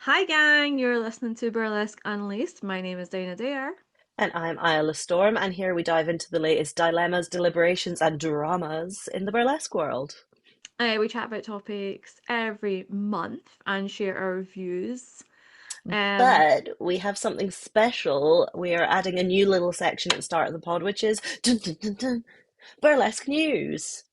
Hi, gang. You're listening to Burlesque Unleashed. My name is Dinah. And I'm Isla Storm, and here we dive into the latest dilemmas, deliberations, and dramas in the burlesque world. We chat about topics every month and share our views. Um, But we have something special. We are adding a new little section at the start of the pod, which is dun, dun, dun, dun, burlesque news.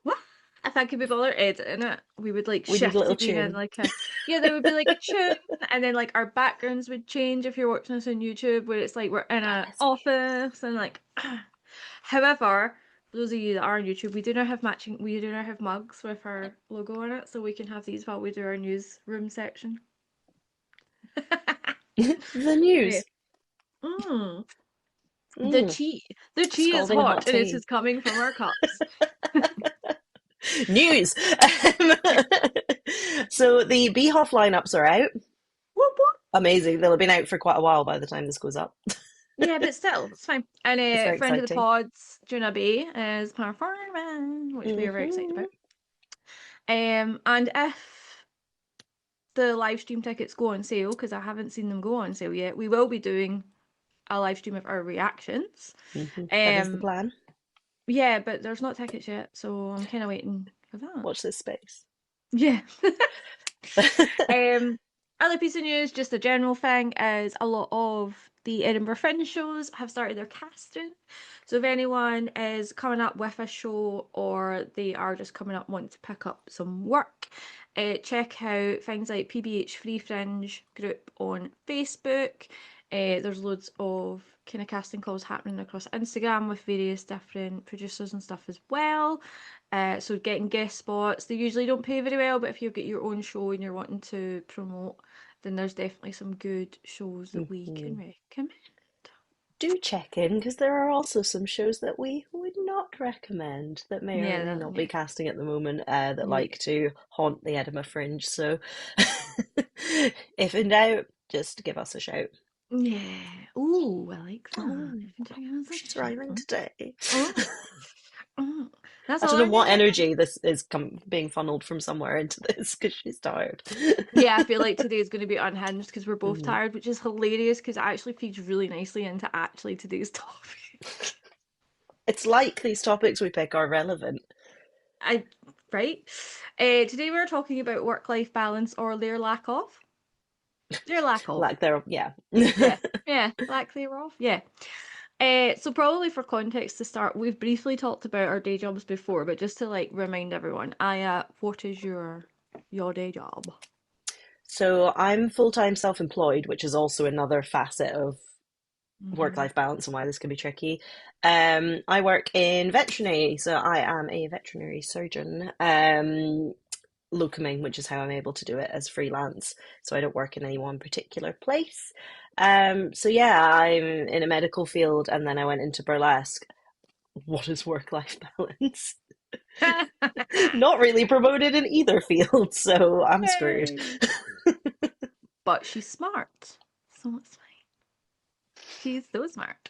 what? If I could be bothered editing it, we would like We need a shift little it in tune. like yeah, there would be like a tune, and then like our backgrounds would change if you're watching us on YouTube, where it's like we're in a Burlesque news. office and like. However, for those of you that are on YouTube, we do now have mugs with our logo on it, so we can have these while we do our newsroom section. The Yeah. news. Mm. The Mm, tea. The tea is scalding hot hot and it is tea. coming from our cups. News. So the Beehoff lineups are out. Whoop, whoop. Amazing. They'll have been out for quite a while by the time this goes up. Yeah, but still, it's fine. And It's a very friend of the exciting. pods, Juna B, is performing, which we are very excited Hmm. about. And if the live stream tickets go on sale, because I haven't seen them go on sale yet, we will be doing a live stream of our reactions. That is the Um, plan. yeah, but there's not tickets yet, so I'm kind of waiting for that. Watch this space. Yeah. Um, Other piece of news, just a general thing, is a lot of the Edinburgh Fringe shows have started their casting. So if anyone is coming up with a show or they are just coming up wanting to pick up some work, check out things like PBH Free Fringe group on Facebook. There's loads of kind of casting calls happening across Instagram with various different producers and stuff as well. So getting guest spots, they usually don't pay very well, but if you've got your own show and you're wanting to promote, then there's definitely some good shows that we can Mhm. recommend. Do check in because there are also some shows that we would not recommend that may or Yeah, may not be yeah, casting at the moment that yeah. like to haunt the Edinburgh Fringe. So if in doubt, just give us a shout. Yeah. Ooh, I like that. Oh, If you take it as a she's rhyming show. today. Oh, oh. That's I all don't know I what need. energy this is being funneled from somewhere into this because she's tired. Yeah, I feel like today's going to be unhinged because we're both Mhm. tired, which is hilarious because it actually feeds really nicely into actually today's topic. It's like these topics we pick are relevant. I right. Today we're talking about work-life balance or their lack of. Their lack of. Like they're, yeah. Yeah, yeah, lack thereof. Yeah. So probably for context to start, we've briefly talked about our day jobs before, but just to like remind everyone, Aya, what is your day job? So I'm full-time self-employed, which is also another facet of Hmm. work-life balance and why this can be tricky. I work in veterinary, so I am a veterinary surgeon. Locuming, which is how I'm able to do it as freelance. So I don't work in any one particular place. So yeah, I'm in a medical field and then I went into burlesque. What is work-life balance? Not really promoted in either field, so I'm screwed. Yay. But she's smart, so it's fine. She's so smart.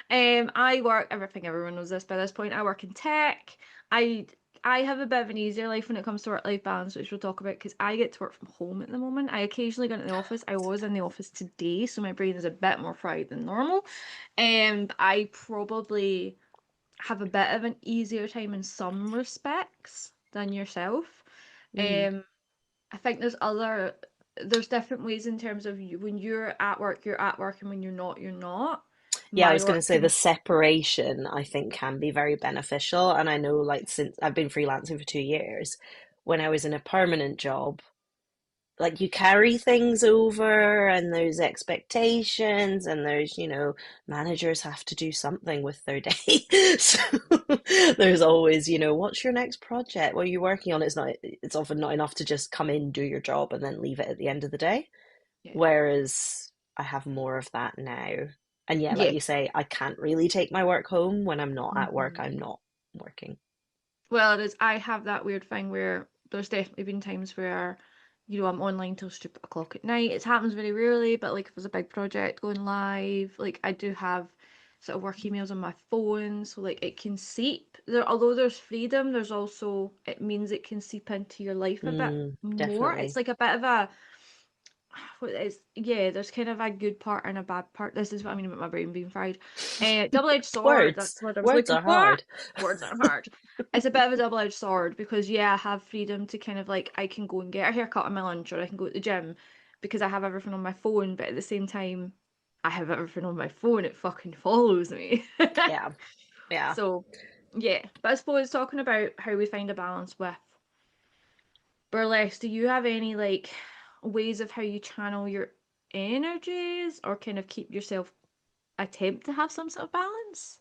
I work. I think everyone knows this by this point. I work in tech. I I have a bit of an easier life when it comes to work-life balance, which we'll talk about because I get to work from home at the moment. I occasionally go into the office. I was in the office today, so my brain is a bit more fried than normal. And I probably have a bit of an easier time in some respects than yourself. Mm. Um, I think there's different ways in terms of you when you're at work, and when you're not, you're not. Yeah, I My was going to work say the can, separation I think can be very beneficial. And I know, like, since I've been freelancing for 2 years, when I was in a permanent job, like you carry things over and there's expectations and there's managers have to do something with their day. So there's always what's your next project? What are you working on? It's often not enough to just come in, do your job and then leave it at the end of the day. yeah, Whereas I have more of that now. And yeah, like yeah. you say, I can't really take my work home. When I'm not at work, Hmm. I'm not working. Well, it is. I have that weird thing where there's definitely been times where, I'm online till stupid o'clock at night. It happens very rarely, but like if there's a big project going live, like I do have sort of work emails on my phone, so like it can seep. Although there's freedom, there's also it means it can seep into your life a bit more. It's Definitely. like a bit of a it's yeah, there's kind of a good part and a bad part. This is what I mean about my brain being fried. Double-edged sword, Words. that's what I was Words looking are for. hard. Words are hard. It's a bit of a double-edged sword because yeah, I have freedom to kind of like I can go and get a haircut on my lunch or I can go to the gym because I have everything on my phone, but at the same time, I have everything on my phone, it fucking follows me. Yeah. Yeah. So yeah, but I suppose talking about how we find a balance with burlesque, do you have any like ways of how you channel your energies or kind of keep yourself attempt to have some sort of balance?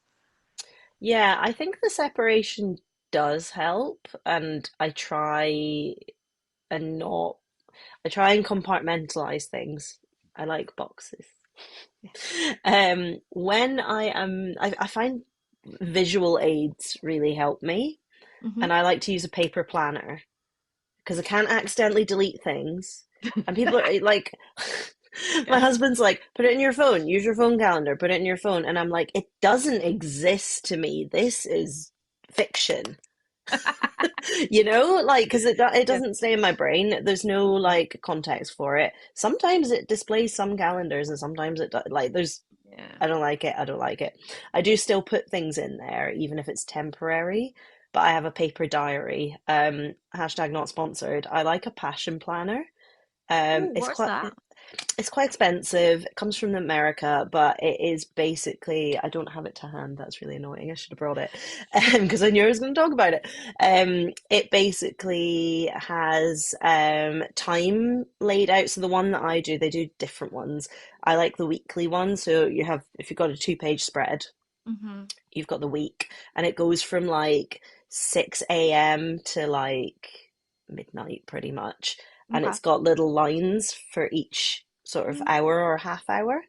Yeah, I think the separation does help, and and not I try and compartmentalize things. I like boxes. Yes. When I find visual aids really help me, Mm-hmm. and I like to use a paper planner because I can't accidentally delete things. And people are like, my Yes. husband's like, put it in your phone, use your phone calendar, put it in your phone. And I'm like, it doesn't exist to me. This is fiction. You know, like because it Yeah. doesn't stay in my brain. There's no like context for it. Sometimes it displays some calendars, and sometimes like there's. Yeah. I don't like it. I don't like it. I do still put things in there, even if it's temporary. But I have a paper diary. Hashtag not sponsored. I like a passion planner. Oh, It's what's quite that? it's quite expensive. It comes from America, but it is basically, I don't have it to hand. That's really annoying. I should have brought it because I knew I was going to talk about it. It basically has time laid out. So the one that I do, they do different ones. I like the weekly one. So if you've got a 2-page spread, Mm-hmm. you've got the week, and it goes from like 6 a.m. to like midnight pretty much. And Okay. it's got little lines for each sort of Mm, hour or half hour.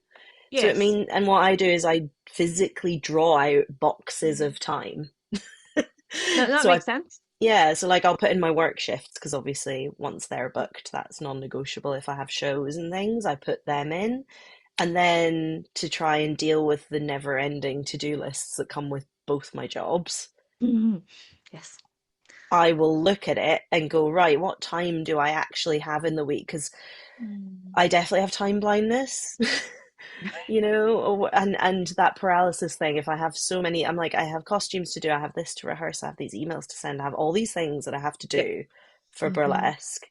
So yes. and what I do is I physically draw out boxes Mhm. of time. That So makes sense. yeah, so like I'll put in my work shifts because obviously once they're booked, that's non-negotiable. If I have shows and things, I put them in. And then to try and deal with the never-ending to-do lists that come with both my jobs, Mhm. Yes. I will look at it and go, right, what time do I actually have in the week? Because Mm. I definitely have time blindness, and that paralysis thing. If I have so many, I'm like, I have costumes to do, I have this to rehearse, I have these emails to send, I have all these things that I have to Yep. do for Mm-hmm. burlesque.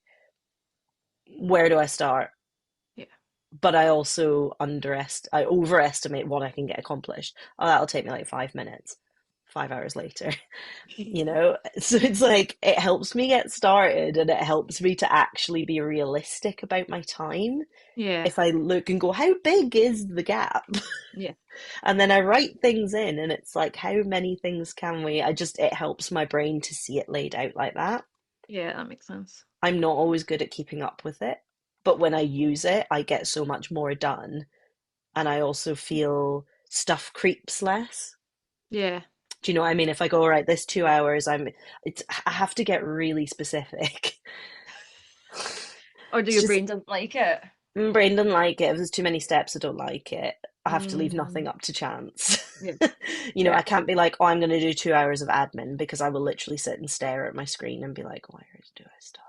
Where do I start? Yeah. But I overestimate what I can get accomplished. Oh, that'll take me like 5 minutes. 5 hours later. So it's like it helps me get started and it helps me to actually be realistic about my time. Yeah. If I look and go, how big is the gap? Yeah. And then I write things in and it's like, how many things can we? It helps my brain to see it laid out like that. Yeah, that makes sense. I'm not always good at keeping up with it, but when I use it, I get so much more done. And I also feel stuff creeps less. Yeah. Do you know what I mean? If I go, all right, this 2 hours, I have to get really specific. Or do It's your just, brain doesn't like it? brain doesn't like it. If there's too many steps, I don't like it. I have to leave nothing Mm. up to chance. Yeah. I Fair. can't be like, oh, I'm going to do 2 hours of admin because I will literally sit and stare at my screen and be like, where do I start?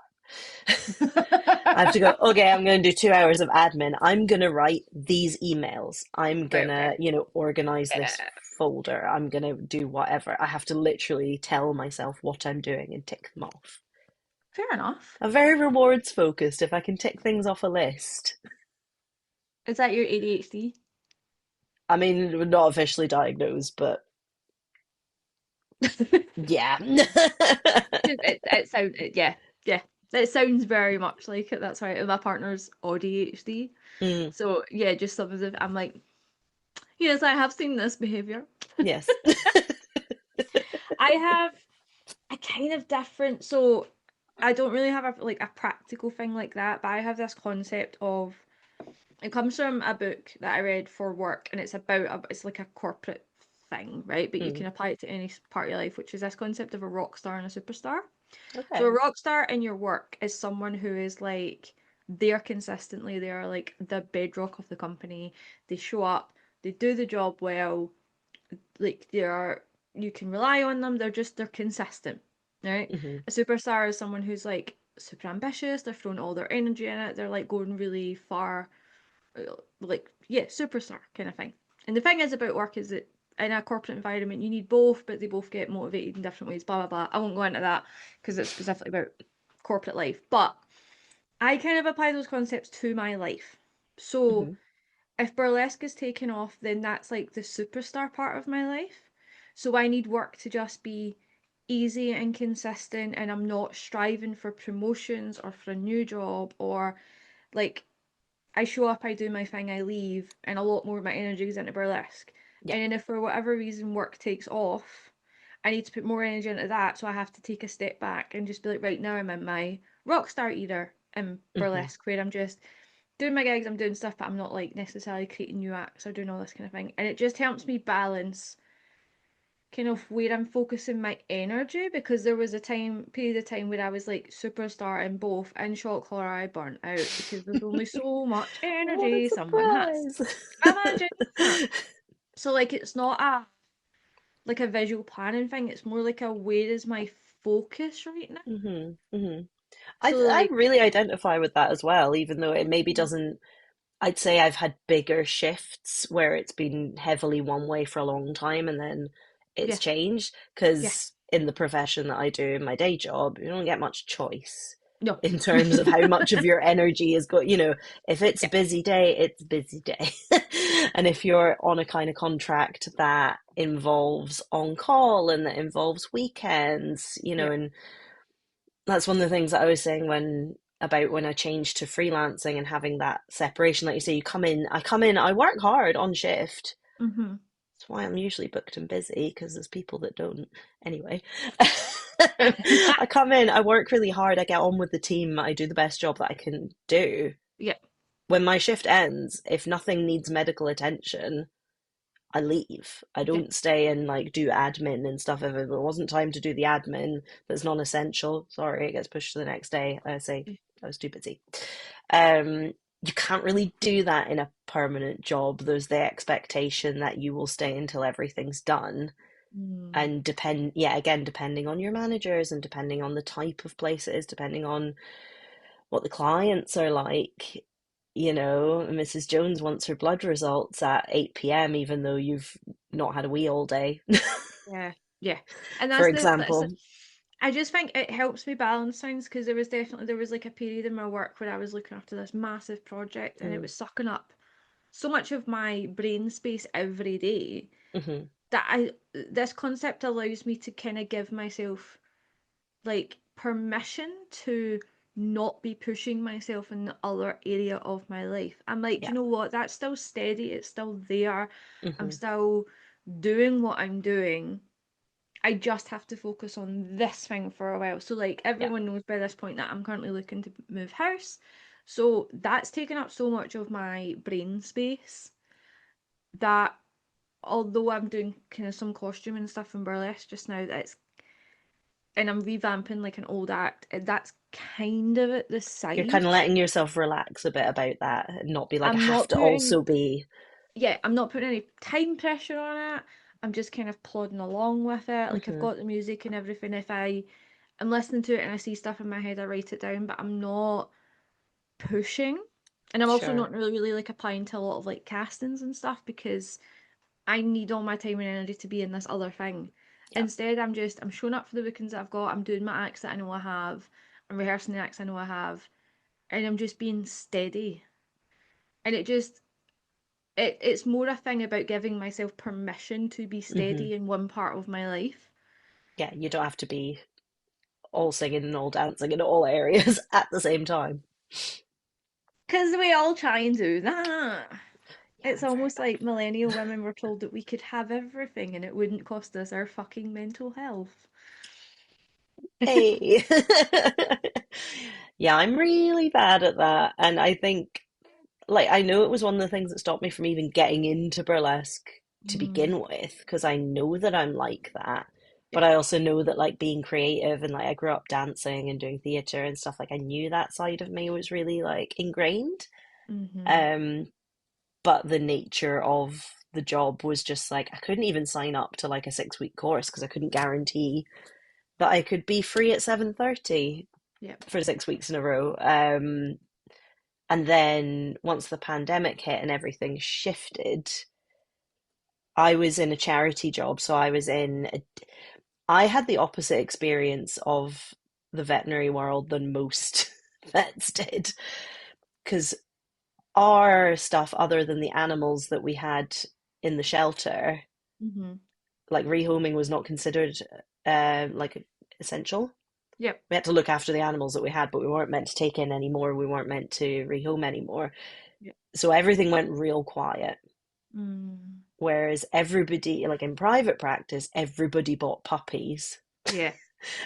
I have to go, okay, I'm going to do 2 hours of admin. I'm going to write these emails. I'm going Right, okay. to, organize this Yeah. folder. I'm going to do whatever. I have to literally tell myself what I'm doing and tick them off. Fair enough. I'm very rewards focused if I can tick things off a list. Is that your ADHD? I mean, we're not officially diagnosed, but yeah. It sounds yeah, yeah. It sounds very much like it. That's right. And my partner's ADHD. Mm, So yeah, just some of the I'm like, yes, I have seen this behavior. yes. I have a kind of different, so I don't really have a practical thing like that, but I have this concept of it comes from a book that I read for work, and it's like a corporate thing, right? But you Mm, can apply it to any part of your life, which is this concept of a rock star and a superstar. So a okay. rock star in your work is someone who is like they're like the bedrock of the company. They show up, they do the job well, like they're you can rely on them. They're consistent, right? Hmm. A superstar is someone who's like super ambitious, they're throwing all their energy in it, they're like going really far, like, yeah, superstar kind of thing. And the thing is about work is that in a corporate environment, you need both, but they both get motivated in different ways, blah, blah, blah. I won't go into that because it's specifically about corporate life. But I kind of apply those concepts to my life. So Hmm. if burlesque is taken off, then that's like the superstar part of my life. So I need work to just be easy and consistent, and I'm not striving for promotions or for a new job or like I show up, I do my thing, I leave, and a lot more of my energy goes into burlesque. Yeah. And then if for whatever reason work takes off, I need to put more energy into that, so I have to take a step back and just be like, right now I'm in my rock star era in Hmm. burlesque, where I'm just doing my gigs, I'm doing stuff, but I'm not like necessarily creating new acts or doing all this kind of thing. And it just helps me balance kind of where I'm focusing my energy because there was a period of time where I was like superstar in both. In shock horror, I burnt out because there's only so much What a energy someone has. surprise. Imagine that. So like it's not a like a visual planning thing, it's more like a where is my focus right now? Hmm. Hmm. So I like really identify with that as well, even though it maybe mhm, doesn't. I'd say I've had bigger shifts where it's been heavily one way for a long time and then it's yeah, changed. yeah, Because in the profession that I do in my day job, you don't get much choice no. in terms of how much of your energy is going. If it's a Yeah. busy day, it's a busy day. And if you're on a kind of contract that involves on call and that involves weekends, Yeah. and that's one of the things that I was saying when I changed to freelancing and having that separation. Like you say, I work hard on shift. Mm-hmm. That's why I'm usually booked and busy because there's people that don't. Anyway, I come in, I work really hard, I get on with the team, I do the best job that I can do. Yeah. When my shift ends, if nothing needs medical attention, I leave. I Yeah. don't stay and like do admin and stuff. If it wasn't time to do the admin that's non-essential, sorry, it gets pushed to the next day. I say I was too busy. You can't really do that in a permanent job. There's the expectation that you will stay until everything's done. Mm. And yeah, again, depending on your managers and depending on the type of place it is, depending on what the clients are like. Mrs. Jones wants her blood results at 8 p.m., even though you've not had a wee all day, Yeah, yeah, and for that's. example. I just think it helps me balance things because there was like a period in my work where I was looking after this massive project and it Mm, was sucking up so much of my brain space every day hmm. that I this concept allows me to kind of give myself like permission to not be pushing myself in the other area of my life. I'm like, do Yeah. you know what? That's still steady. It's still there. I'm Hmm. still doing what I'm doing. I just have to focus on this thing for a while. So like Yeah. everyone knows by this point that I'm currently looking to move house. So that's taken up so much of my brain space that although I'm doing kind of some costume and stuff in burlesque just now, that's and I'm revamping like an old act, that's kind of at the You're kind side. of letting yourself relax a bit about that and not be like, I I'm have not to putting also be. I'm not putting any time pressure on it. I'm just kind of plodding along with it. Like I've Hmm. got the music and everything. If I'm listening to it and I see stuff in my head, I write it down, but I'm not pushing. And I'm also Sure. not really like applying to a lot of like castings and stuff because I need all my time and energy to be in this other thing. Yeah. Instead, I'm showing up for the bookings that I've got. I'm doing my acts that I know I have. I'm rehearsing the acts I know I have, and I'm just being steady. And it's more a thing about giving myself permission to be Hmm. steady in one part of my life. Yeah, you don't have to be all singing and all dancing in all areas at the same time. Because we all try and do that. Yeah, It's I'm very almost bad like millennial women were told that we could have everything and it wouldn't cost us our fucking mental health. Hey. Yeah, I'm really bad at that. And I think, like, I know it was one of the things that stopped me from even getting into burlesque to Mm, begin with, because I know that I'm like that. yeah. But I also know that, like, being creative and, like, I grew up dancing and doing theater and stuff, like, I knew that side of me was really, like, ingrained. Hmm. Um, but the nature of the job was just like, I couldn't even sign up to, like, a 6-week course because I couldn't guarantee that I could be free at 7:30. Yep. for 6 weeks in a row. And then once the pandemic hit and everything shifted, I was in a charity job. So I had the opposite experience of the veterinary world than most vets did. Because our stuff, other than the animals that we had in the shelter, Mm-hmm. like rehoming was not considered like essential. Yep. We had to look after the animals that we had, but we weren't meant to take in anymore. We weren't meant to rehome anymore. Yep. So everything went real quiet. Mm. Whereas everybody, like in private practice, everybody bought puppies Yeah.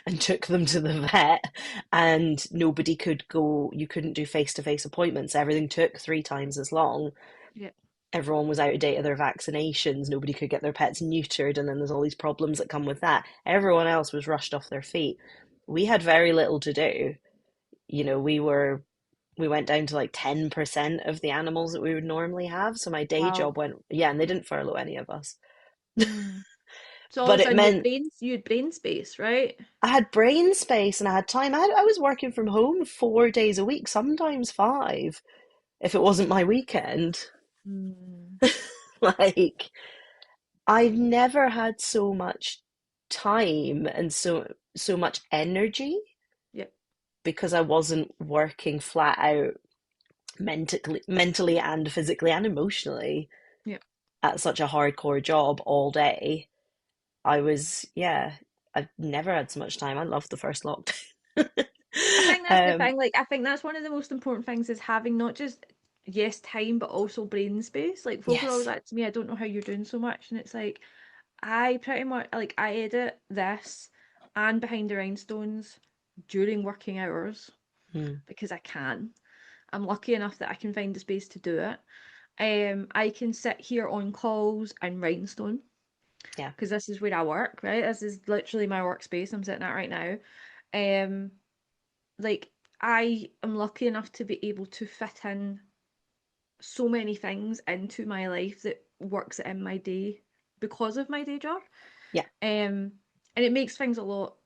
and took them to the vet, and nobody could go, you couldn't do face-to-face appointments. Everything took 3 times as long. Yep. Everyone was out of date of their vaccinations. Nobody could get their pets neutered, and then there's all these problems that come with that. Everyone else was rushed off their feet. We had very little to do. You know, we went down to like 10% of the animals that we would normally have. So my day Wow. job went, yeah, and they didn't furlough any of us. Mm. So all of But a it sudden meant you had brain space, right? I had brain space and I had time. I was working from home 4 days a week, sometimes five, if it wasn't my weekend. Mm. Like, I've never had so much time and so much energy Yep. because I wasn't working flat out mentally and physically and emotionally Yep. at such a hardcore job all day. Yeah, I've never had so much time. I loved the first lockdown. I think that's the Um, thing. Like, I think that's one of the most important things is having not just, yes, time, but also brain space. Like, folk are always yes. like to me, I don't know how you're doing so much. And it's like, I pretty much, like, I edit this and Behind the Rhinestones during working hours Hmm. because I can. I'm lucky enough that I can find the space to do it. I can sit here on calls and rhinestone Yeah. because this is where I work, right? This is literally my workspace I'm sitting at right now. Um, like I am lucky enough to be able to fit in so many things into my life that works in my day because of my day job. Yeah. And it makes things a lot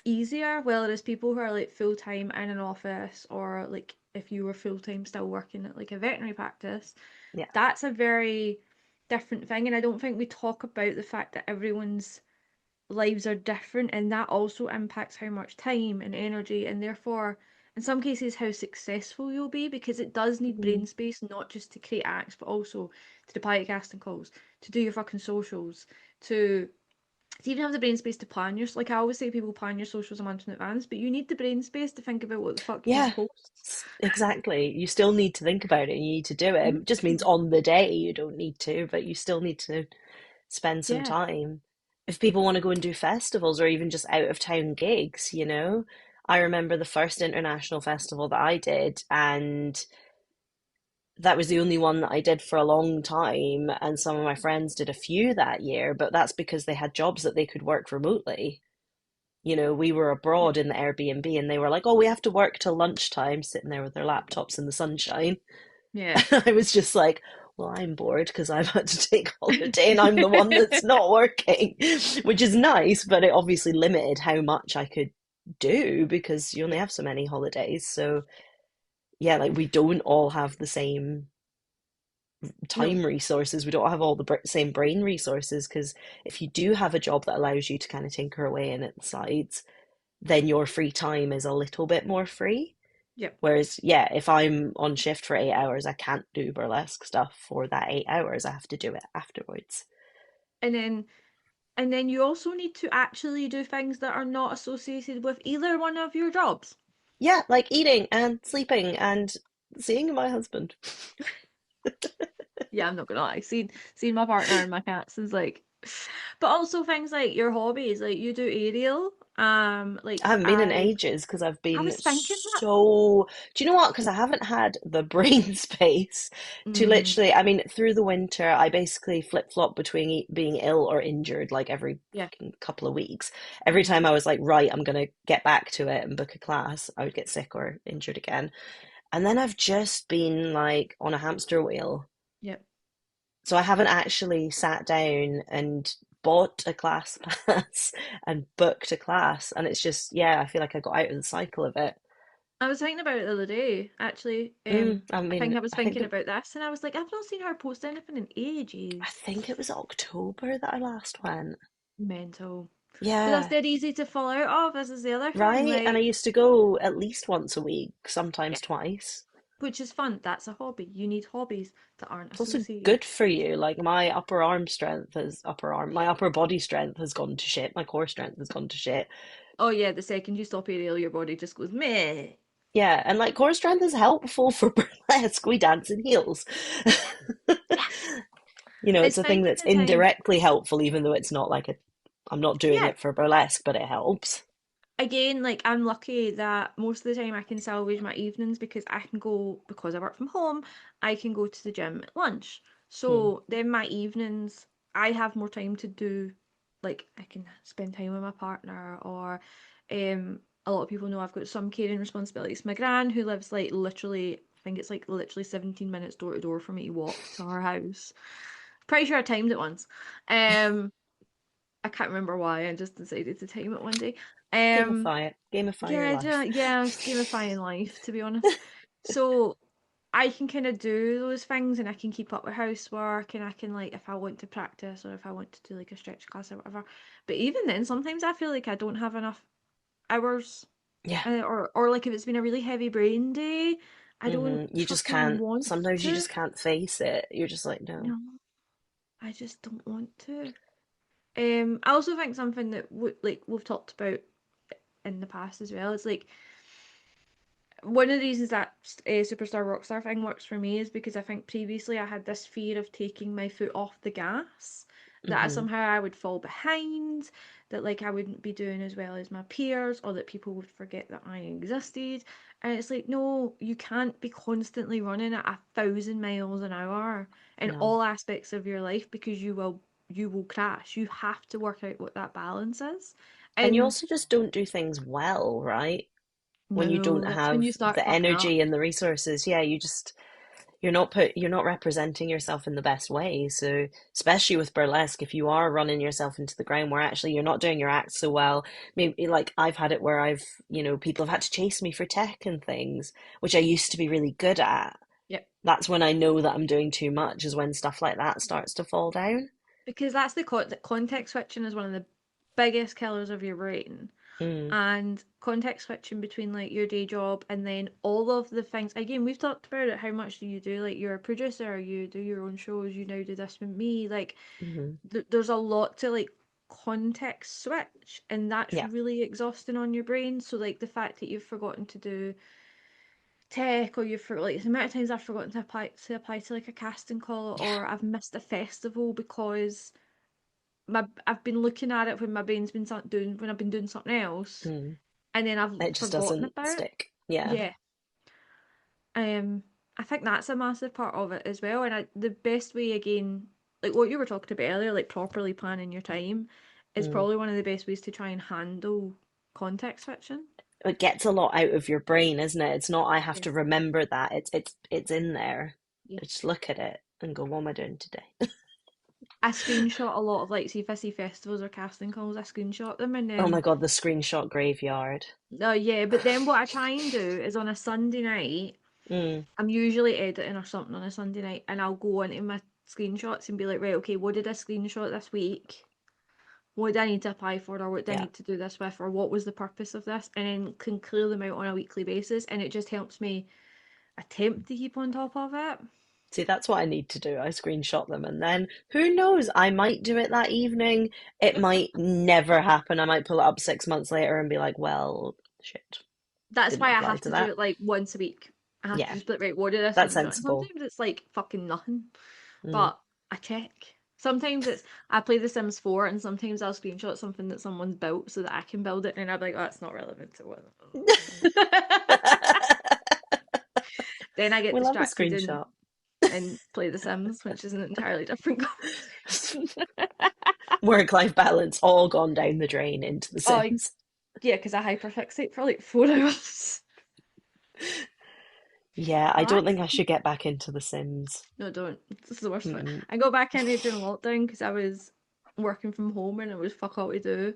easier. Whereas people who are like full time in an office, or like if you were full time still working at like a veterinary practice, Yeah. that's a very different thing. And I don't think we talk about the fact that everyone's lives are different, and that also impacts how much time and energy, and therefore in some cases how successful you'll be, because it does need Hmm. brain space, not just to create acts but also to reply to casting calls, to do your fucking socials, to even have the brain space to plan your, like I always say, people plan your socials a month in advance, but you need the brain space to think about what the fuck you're going Yeah. to post. Exactly. You still need to think about it. You need to do it. It just means Mhm. on the day you don't need to, but you still need to spend some Yeah. time. If people want to go and do festivals or even just out of town gigs, you know. I remember the first international festival that I did, and that was the only one that I did for a long time. And some of my friends did a few that year, but that's because they had jobs that they could work remotely. You know, we were Yeah. abroad in the Airbnb and they were like, oh, we have to work till lunchtime, sitting there with their laptops in the sunshine. Yeah. I was just like, well, I'm bored because I've had to take holiday and I'm the one that's not working, which is nice, but it obviously limited how much I could do because you only Yeah. have so many holidays. So, yeah, like we don't all have the same No. time resources. We don't have all the same brain resources because if you do have a job that allows you to kind of tinker away in at the sides, then your free time is a little bit more free. Yep. Whereas, yeah, if I'm on shift for 8 hours, I can't do burlesque stuff for that 8 hours. I have to do it afterwards. And then you also need to actually do things that are not associated with either one of your jobs. Yeah, like eating and sleeping and seeing my husband. Yeah, I'm not gonna lie. Seeing my partner and my cats is like, but also things like your hobbies, like you do aerial. I Like haven't been in ages because I've I been was thinking that. so. Do you know what? Because I haven't had the brain space to Mm, literally. I mean, through the winter, I basically flip-flop between being ill or injured like every yeah. fucking couple of weeks. Every Mm, time I was like, right, I'm gonna get back to it and book a class, I would get sick or injured again. And then I've just been like on a hamster wheel. yep. So I haven't actually sat down and bought a class pass and booked a class. And it's just, yeah, I feel like I got out of the cycle of it. I was thinking about it the other day, actually. I I think mean, I was thinking about this, and I was like, I've not seen her post anything in I ages. think it was October that I last went. Mental. But that's Yeah, dead easy to fall out of. This is the other thing, right. And I like, used to go at least once a week, yeah, sometimes twice. which is fun. That's a hobby. You need hobbies that aren't It's also associated. good for you. Like my upper arm strength is upper arm, my upper body strength has gone to shit. My core strength has gone to shit. Oh yeah, the second you stop aerial, your body just goes meh. Yeah, and like core strength is helpful for burlesque. We dance in heels. Yeah, You know, it's it's a thing finding that's the time. indirectly helpful, even though it's not like a, I'm not doing Yeah, it for burlesque, but it helps. again, like I'm lucky that most of the time I can salvage my evenings because I can go, because I work from home, I can go to the gym at lunch. Hmm. So then my evenings, I have more time to do, like I can spend time with my partner, or a lot of people know I've got some caring responsibilities. My gran, who lives like literally, I think it's like literally 17 minutes door to door for me to walk to her house. Pretty sure I timed it once. Um, I can't remember why. I just decided to time it one day. Um, Gamify it. Gamify your yeah, life. yeah, it's gamifying life, to be honest. So I can kind of do those things, and I can keep up with housework, and I can, like, if I want to practice or if I want to do like a stretch class or whatever. But even then, sometimes I feel like I don't have enough hours, Yeah. or like if it's been a really heavy brain day, I don't You just fucking can't, want sometimes you to. just can't face it. You're just like, no. No, I just don't want to. I also think something that like we've talked about in the past as well. It's like one of the reasons that superstar rockstar thing works for me is because I think previously I had this fear of taking my foot off the gas, that Hmm. somehow I would fall behind, that like I wouldn't be doing as well as my peers, or that people would forget that I existed. And it's like, no, you can't be constantly running at 1,000 miles an hour in No. all aspects of your life, because you will crash. You have to work out what that balance is. And you And also just don't do things well, right? When you don't no, that's when you have start the fucking up. energy and the resources. Yeah, you just, you're not representing yourself in the best way. So especially with burlesque, if you are running yourself into the ground where actually you're not doing your act so well, maybe like I've had it where I've, people have had to chase me for tech and things, which I used to be really good at. Yep. That's when I know that I'm doing too much, is when stuff like that starts to fall down. Because that's the context switching is one of the biggest killers of your brain. Mm, And context switching between like your day job and then all of the things, again, we've talked about it, how much do you do, like you're a producer, you do your own shows, you now do this with me, like hmm. there's a lot to like context switch, and that's Yeah. really exhausting on your brain. So like the fact that you've forgotten to do tech, or you've for like the amount of times I've forgotten to apply to like a casting call, or I've missed a festival because I've been looking at it when my brain's been doing when I've been doing something else, Mm. and then I've It just forgotten doesn't about it. stick. Yeah. Yeah. Um, I think that's a massive part of it as well. And the best way, again, like what you were talking about earlier, like properly planning your time, is Mm. probably one of the best ways to try and handle context switching. It gets a lot out of your brain, isn't it? It's not I have to Yes. remember that. It's in there. Yeah. I just look at it and go, what am I doing today? I screenshot a lot of like, see if I see festivals or casting calls, I screenshot them, and Oh my then God, the screenshot graveyard. oh yeah, but then what I try and do is on a Sunday night, Mm, I'm usually editing or something on a Sunday night, and I'll go into my screenshots and be like, right, okay, what did I screenshot this week? What do I need to apply for, or what do I yeah. need to do this with, or what was the purpose of this? And then can clear them out on a weekly basis, and it just helps me attempt to keep on top of it. See, that's what I need to do. I screenshot them and then who knows? I might do it that evening. It Yep. might never happen. I might pull it up 6 months later and be like, well, shit, That's didn't why I apply have to to do that. it like once a week. I have to Yeah, just be like, right, what did I that's screenshot? And sensible. sometimes it's like fucking nothing, Mm. but I check. Sometimes it's I play The Sims 4, and sometimes I'll screenshot something that someone's built so that I can build it, and I'm like, oh, that's not relevant to what. Then I get We love a distracted and screenshot. play The Sims, which is an entirely different conversation. Work-life balance all gone down the drain into The Oh, Sims. yeah, because I hyperfixate for like 4 hours. Yeah, I don't Back? think I should get back into The Sims. No, don't. This is the worst one. Mm-mm. I got back into it during lockdown because I was working from home and it was fuck all to do.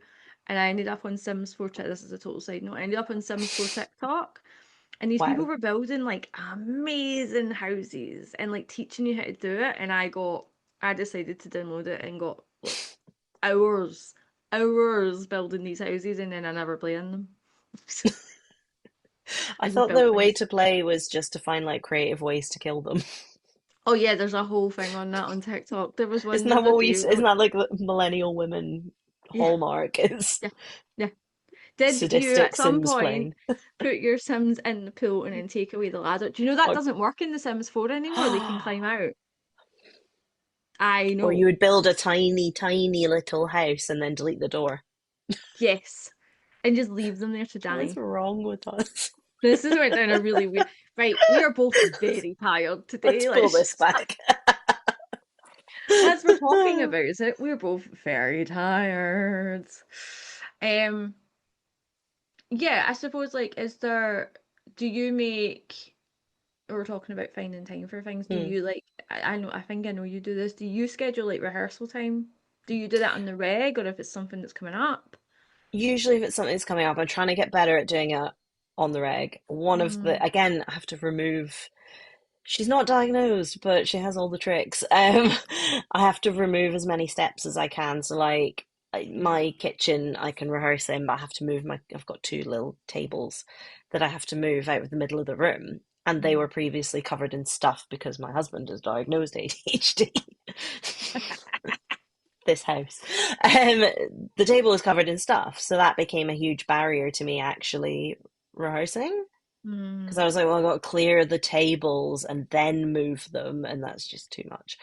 And I ended up on Sims 4 This is a total side note. I ended up on Sims 4 TikTok, And these people Wow. were building like amazing houses and like teaching you how to do it. And I decided to download it and got like hours, hours building these houses, and then I never play in them. I I just thought built the way things. to play was just to find like creative ways to kill them. Oh yeah, there's a whole thing on that on TikTok. There was one Isn't the that other what we, day. isn't that like the millennial women Yeah, hallmark is yeah, yeah. Did you at sadistic some Sims point playing? put your Sims in the pool and then take away the ladder? Do you know that Or, doesn't work in The Sims 4 anymore? They can climb out. I or you know. would build a tiny, tiny little house and then delete the door. Yes. And just leave them there to What is die. wrong with us? This has went down a really weird. Right, we are both very tired Let's today. pull Let's this just back. as we're talking about it, we're both very tired. Um, yeah, I suppose like is there do you make we're talking about finding time for things. Do Hmm. you like I know I think I know you do this. Do you schedule like rehearsal time? Do you do that on the reg or if it's something that's coming up? Usually, if it's something that's coming up, I'm trying to get better at doing it on the reg. One of Mm, the, again, I have to remove. She's not diagnosed, but she has all the tricks. I have to remove as many steps as I can. So, like yeah. my kitchen, I can rehearse in, but I have to move my. I've got two little tables that I have to move out of the middle of the room, and they Mm. were previously covered in stuff because my husband is diagnosed ADHD. This house. Um, the table is covered in stuff, so that became a huge barrier to me actually rehearsing. Because Mm. I was like, well, I've got to clear the tables and then move them, and that's just too much.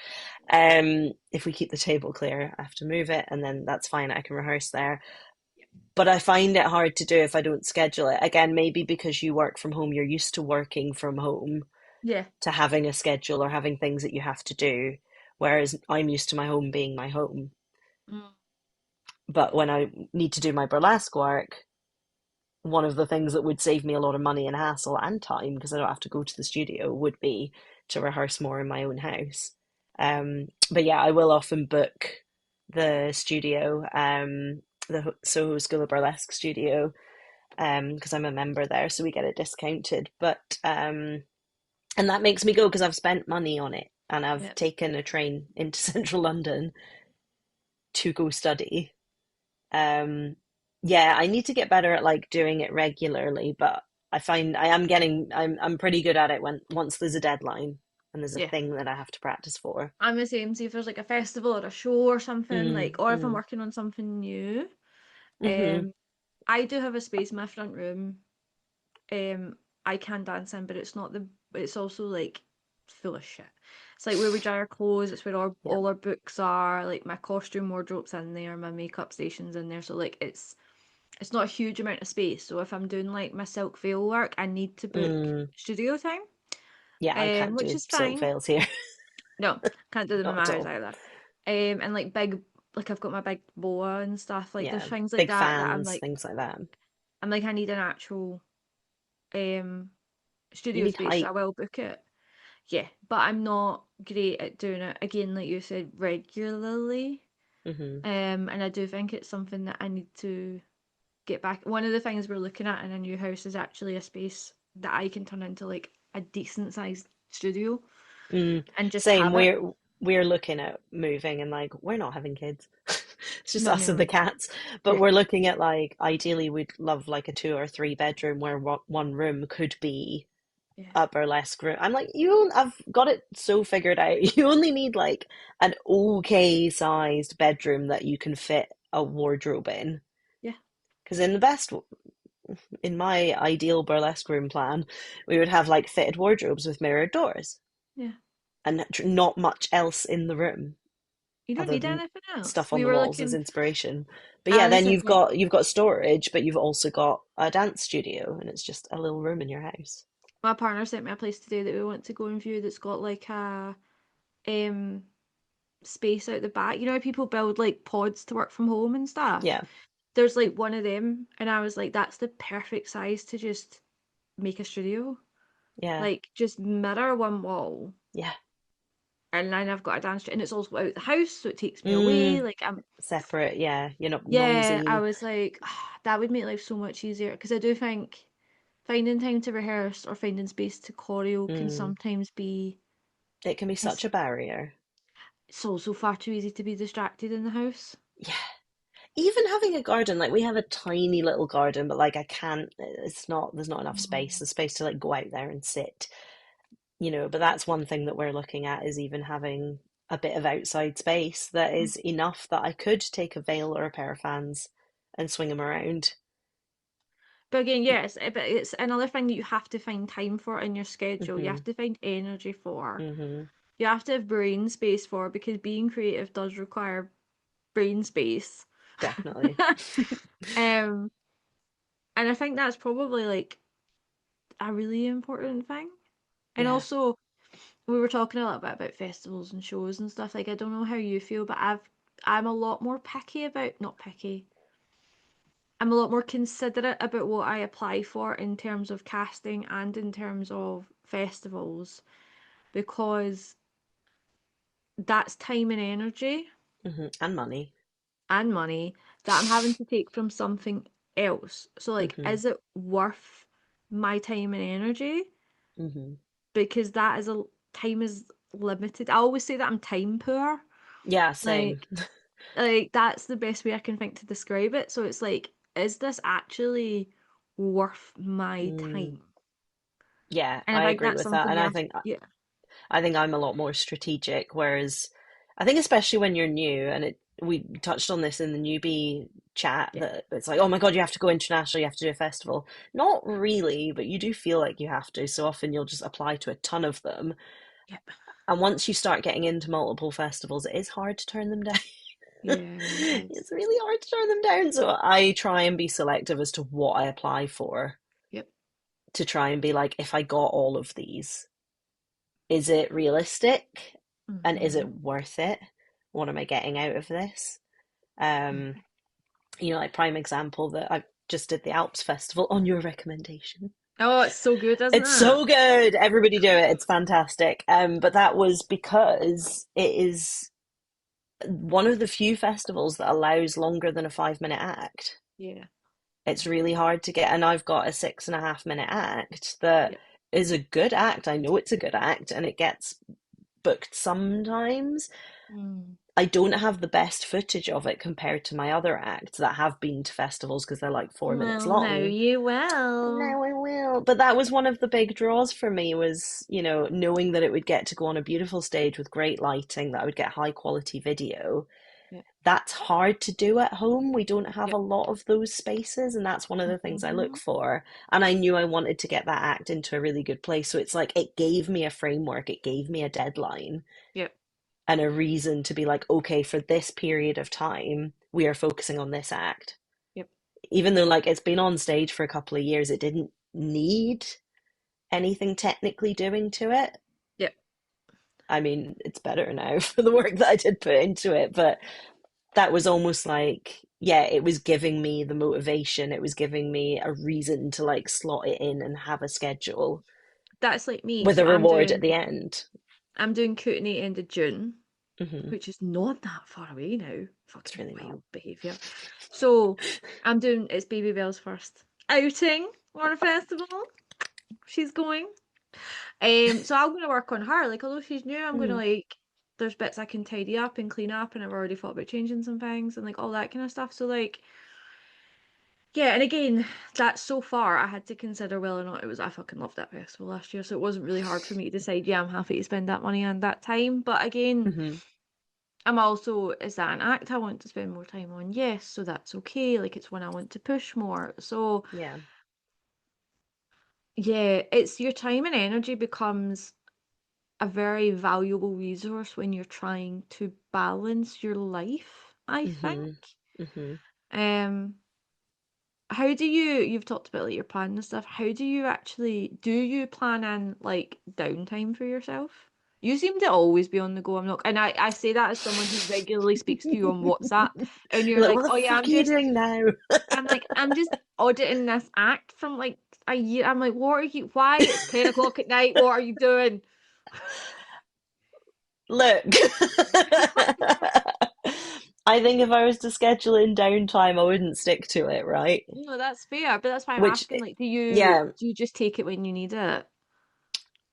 If we keep the table clear, I have to move it, and then that's fine. I can rehearse there. But I find it hard to do if I don't schedule it. Again, maybe because you work from home, you're used to working from home, Yeah. to having a schedule or having things that you have to do, whereas I'm used to my home being my home. Mm. But when I need to do my burlesque work, one of the things that would save me a lot of money and hassle and time, because I don't have to go to the studio, would be to rehearse more in my own house. But yeah, I will often book the studio, the Soho School of Burlesque studio, because I'm a member there, so we get it discounted. But and that makes me go because I've spent money on it and I've Yeah. taken a train into central London to go study. Um, yeah, I need to get better at like doing it regularly, but I find I'm pretty good at it when once there's a deadline and there's a Yeah. thing that I have to practice for. I'm the same. See if there's like a festival or a show or something, like, Mm, or if I'm mm, working on something new. mm-hmm. Um, I do have a space in my front room. Um, I can dance in, but it's not the. It's also like full of shit. It's like where we dry our clothes. It's where Yeah. all our books are. Like my costume wardrobe's in there. My makeup station's in there. So like it's not a huge amount of space. So if I'm doing like my silk veil work, I need to book Mm, studio time. yeah, I can't Which do is silk fine. veils here. No, can't do them in Not my at house all. either. And like big, like I've got my big boa and stuff. Like there's Yeah. things like Big that that fans, things like that. I'm like I need an actual um You studio need space. So I height. will book it. Yeah, but I'm not great at doing it again, like you said, regularly. Hmm. And I do think it's something that I need to get back. One of the things we're looking at in a new house is actually a space that I can turn into like a decent sized studio Mm, and just same. have it. We're looking at moving and like we're not having kids. It's just Not us and the nearly. cats. But Yeah, we're looking at like ideally we'd love like a two or three bedroom where one room could be yeah, a burlesque room. I'm like, I've got it so figured out. You only need like an okay sized bedroom that you can fit a wardrobe in. yeah, Because in my ideal burlesque room plan, we would have like fitted wardrobes with mirrored doors yeah. and not much else in the room You don't other need than anything else. stuff on We the were walls as looking, inspiration. But I yeah, was then thinking, you've got storage, but you've also got a dance studio, and it's just a little room in your house. my partner sent me a place today that we want to go and view that's got like a um space out the back. You know how people build like pods to work from home and stuff? Yeah, There's like one of them, and I was like, that's the perfect size to just make a studio. yeah, Like, just mirror one wall, yeah. and then I've got a dance, and it's also out the house, so it takes me away. Mm, Like, separate. Yeah, you're not yeah, I noisy. was like, that would make life so much easier because I do think finding time to rehearse or finding space to choreo can Mm. sometimes be It can be it's such a barrier. so far too easy to be distracted in the house. Yeah. Even having a garden, like we have a tiny little garden, but like I can't, it's not, there's not enough space. Mm. There's space to like go out there and sit, but that's one thing that we're looking at is even having a bit of outside space that is enough that I could take a veil or a pair of fans and swing them around. But again, yes, but it's another thing that you have to find time for in your schedule. You Hmm. have to find energy for. Hmm. You have to have brain space for because being creative does require brain space. Definitely. Um, and I think that's probably like a really important thing. And Yeah. also, we were talking a little bit about festivals and shows and stuff. Like, I don't know how you feel, but I'm a lot more picky about, not picky. I'm a lot more considerate about what I apply for in terms of casting and in terms of festivals because that's time and energy And money. and money that I'm having to take from something else. So, like, Hmm. is it worth my time and energy? Hmm. Because that is a time is limited. I always say that I'm time poor. Yeah, same. Like that's the best way I can think to describe it. So it's like, is this actually worth my Mm. time? Yeah, And I I think agree that's with that. something And you I have, think yeah, I think I'm a lot more strategic, whereas I think especially when you're new, and we touched on this in the newbie chat, yeah, that it's like, oh my God, you have to go international, you have to do a festival. Not really, but you do feel like you have to. So often you'll just apply to a ton of them. yep, And once you start getting into multiple festivals, it is hard to turn them down. yeah, it is. It's really hard to turn them down. So I try and be selective as to what I apply for, Yep. to try and be like, if I got all of these, is it realistic and is Mm-hmm. it worth it? What am I getting out of this? Um, Mm-hmm. like prime example that I just did the Alps Festival on your recommendation. Oh, it's so good, isn't It's it? so good. Everybody do it. It's fantastic. But that was because it is one of the few festivals that allows longer than a 5 minute act. Yeah. It's really hard to get, and I've got a 6.5 minute act that Yep. is a good act. I know it's a good act, and it gets booked sometimes. Mm. I don't have the best footage of it compared to my other acts that have been to festivals because they're like 4 minutes Well, no, long. you will. Now I will. But that was one of the big draws for me was, knowing that it would get to go on a beautiful stage with great lighting, that I would get high quality video. Yep. That's hard to do at home. We don't have a Yep. lot of those spaces, and that's one of the things I look Mm-hmm. for. And I knew I wanted to get that act into a really good place. So it's like it gave me a framework, it gave me a deadline Yep. and a reason to be like, okay, for this period of time, we are focusing on this act. Yep. Even though like it's been on stage for a couple of years, it didn't need anything technically doing to it. Yep. I mean, it's better now for the work that I did put into it, but that was almost like, yeah, it was giving me the motivation. It was giving me a reason to like slot it in and have a schedule That's like me. with So a reward at the end. I'm doing Kootenai end of June, Hmm. which is not that far away now. It's Fucking really not. wild behaviour. So I'm doing it's Baby Belle's first outing on a festival. She's going. So I'm gonna work on her. Like although she's new, I'm gonna Mm. like there's bits I can tidy up and clean up and I've already thought about changing some things and like all that kind of stuff. So like yeah, and again, that's so far I had to consider whether or not it was I fucking loved that festival last year, so it wasn't really hard for me to decide, yeah, I'm happy to spend that money and that time. But again, Hmm. I'm also, is that an act I want to spend more time on? Yes, so that's okay. Like it's when I want to push more. So Yeah. yeah, it's your time and energy becomes a very valuable resource when you're trying to balance your life, I think. Hmm. Hmm. Um, how do you've talked about like your plan and stuff, how do you plan in like downtime for yourself? You seem to always be on the go. I say that as someone who regularly speaks to you on WhatsApp and you're Like, like, what the oh yeah, fuck are you doing now? I'm just auditing this act from like a year. I'm like, what are you, why it's 10 o'clock at night? What are you doing? Look, I think if I was to schedule in downtime, I wouldn't stick to it, right? No, that's fair, but that's why I'm Which, asking, like, yeah, do you just take it when you need it?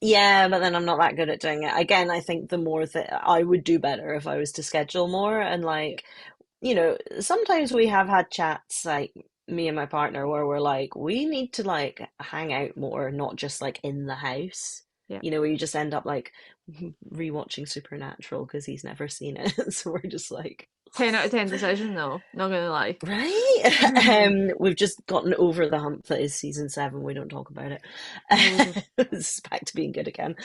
yeah, but then I'm not that good at doing it. Again, I think the more that I would do better if I was to schedule more and Yeah. like, sometimes we have had chats like me and my partner where we're like, we need to like hang out more, not just like in the house. Yeah. Where you just end up like rewatching Supernatural because he's never seen it. So we're just like, 10 out of 10 decision though, not gonna lie. right? We've just gotten over the hump that is season 7. We don't talk about it. No, we don't. It's back to being good again.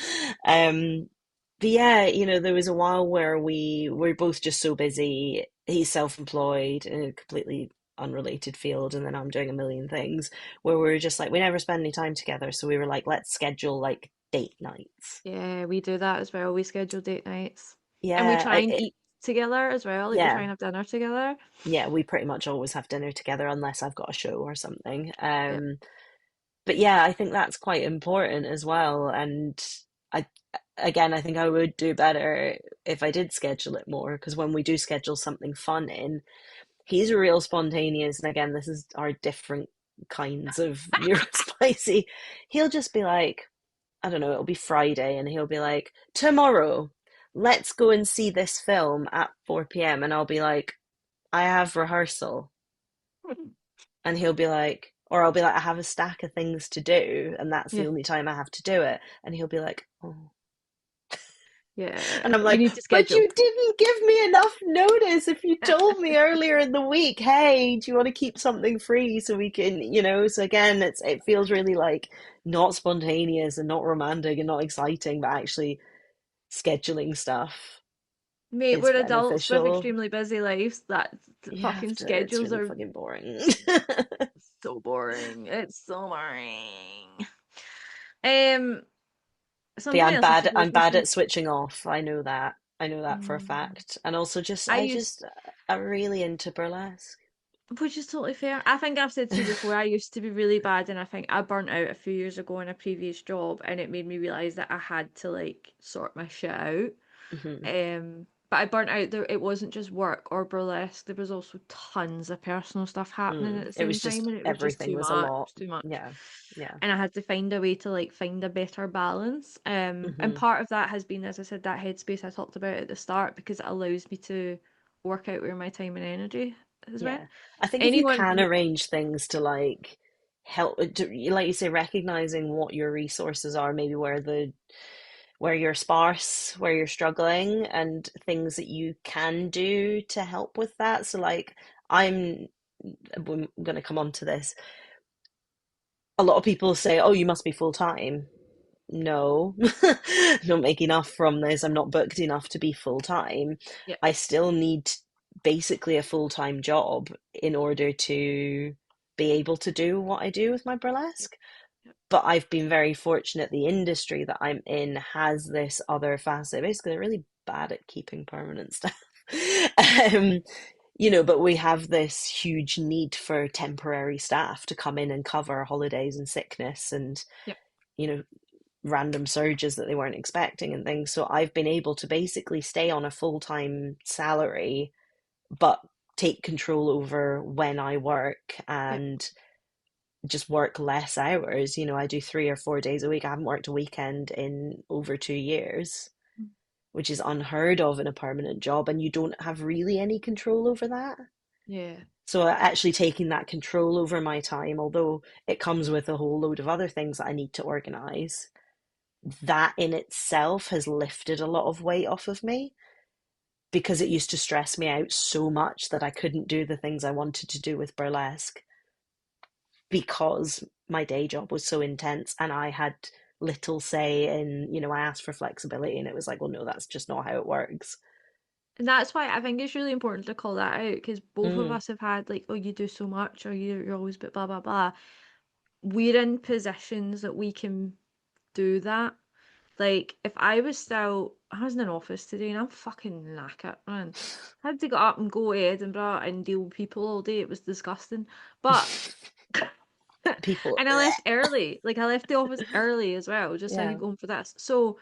Um, but yeah, there was a while where we were both just so busy. He's self-employed in a completely unrelated field, and then I'm doing a million things where we were just like, we never spend any time together. So we were like, let's schedule like date nights. Yeah, we do that as well. We schedule date nights. And we Yeah, try and eat together as well. Like we try yeah. and have dinner together. Yeah, we pretty much always have dinner together unless I've got a show or something. Yeah. But yeah, I think that's quite important as well. And I, again, I think I would do better if I did schedule it more because when we do schedule something fun in, he's real spontaneous. And again, this is our different kinds of neurospicy. He'll just be like, I don't know, it'll be Friday, and he'll be like, tomorrow, let's go and see this film at 4 p.m. And I'll be like, I have rehearsal. And he'll be like, or I'll be like, I have a stack of things to do, and that's the Yeah. only time I have to do it. And he'll be like, oh. Yeah. And I'm We like, need to but schedule. you didn't give me enough notice. If you told me earlier in the week, hey, do you want to keep something free so we can, So again, it feels really like not spontaneous and not romantic and not exciting, but actually scheduling stuff Mate, is we're adults with beneficial. extremely busy lives. That You have fucking to, it's schedules really are fucking boring. so boring. It's so boring. Um, But yeah, something else I suppose I'm we bad should. at switching off. I know that. I know that for a Mm, fact. And also I used, I'm really into burlesque. which is totally fair. I think I've said to you before, I used to be really bad, and I think I burnt out a few years ago in a previous job, and it made me realize that I had to like sort my shit out. Hmm. But I burnt out there. It wasn't just work or burlesque. There was also tons of personal stuff happening at the It same was time, just and it was just everything too was a much. It lot. was too much. Yeah. Yeah. And I had to find a way to like find a better balance. And Hmm. part of that has been, as I said, that headspace I talked about at the start because it allows me to work out where my time and energy has went. Yeah. I think if you Anyone, can arrange things to like help, like you say, recognizing what your resources are, maybe where you're sparse, where you're struggling, and things that you can do to help with that. So like I'm going to come on to this. A lot of people say, "Oh, you must be full time." No, don't make enough from this. I'm not booked enough to be full time. yeah, I still need basically a full time job in order to be able to do what I do with my yeah, burlesque. yeah. But I've been very fortunate. The industry that I'm in has this other facet. Basically, they're really bad at keeping permanent staff. um, but we have this huge need for temporary staff to come in and cover holidays and sickness and, Yeah. you know, random surges that they weren't expecting and things. So I've been able to basically stay on a full-time salary, but take control over when I work Yeah. and just work less hours. I do 3 or 4 days a week. I haven't worked a weekend in over 2 years, Mm. which is unheard of in a permanent job, and you don't have really any control over that. Yeah. So actually taking that control over my time, although it comes with a whole load of other things that I need to organize, that in itself has lifted a lot of weight off of me because it used to stress me out so much that I couldn't do the things I wanted to do with burlesque because my day job was so intense and I had little say in, I asked for flexibility and it was like, well, no, that's just not how it works. And that's why I think it's really important to call that out because both of Mm, us have had like, oh, you do so much, or you're always bit blah blah blah. We're in positions that we can do that. Like, if I was in an office today and I'm fucking knackered, man. I had to get up and go to Edinburgh and deal with people all day. It was disgusting. But, people, and I left early. Like, I left the office early as well, just so I yeah. could go home for this. So,